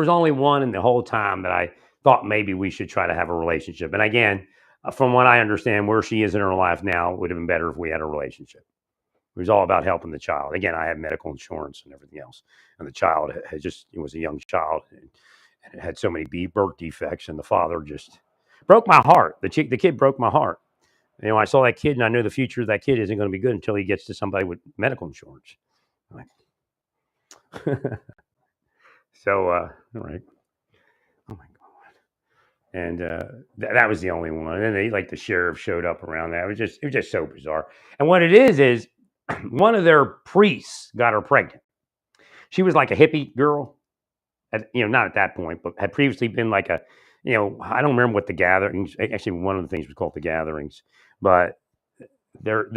only one in the whole time that I thought maybe we should try to have a relationship. And again, from what I understand, where she is in her life now, it would have been better if we had a relationship. It was all about helping the child. Again, I had medical insurance and everything else, and the child it was a young child and it had so many birth defects, and the father just broke my heart. The kid broke my heart. I saw that kid, and I knew the future of that kid isn't going to be good until he gets to somebody with medical insurance. Like, so, all right. Oh my god. And that was the only one. And then the sheriff showed up around that. It was just so bizarre. And what it is one of their priests got her pregnant. She was like a hippie girl, not at that point, but had previously been like I don't remember what the gatherings. Actually, one of the things was called the gatherings, but they're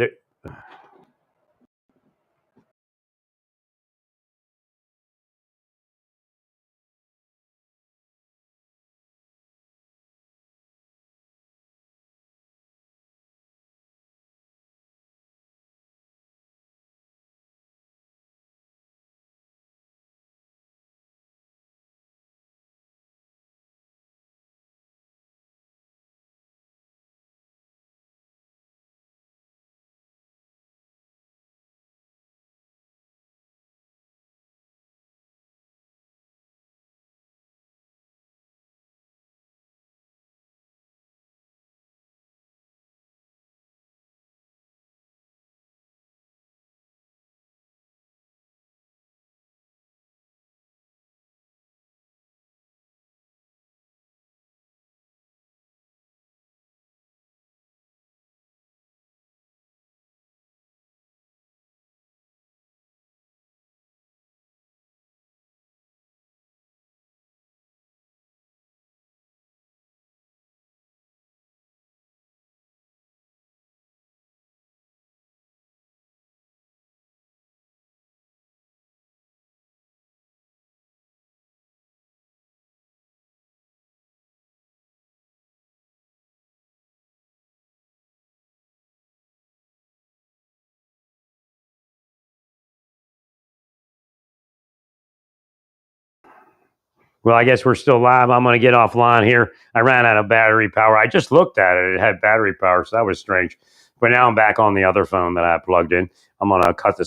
Well, I guess we're still live. I'm going to get offline here. I ran out of battery power. I just looked at it. It had battery power, so that was strange. But now I'm back on the other phone that I plugged in. I'm going to cut this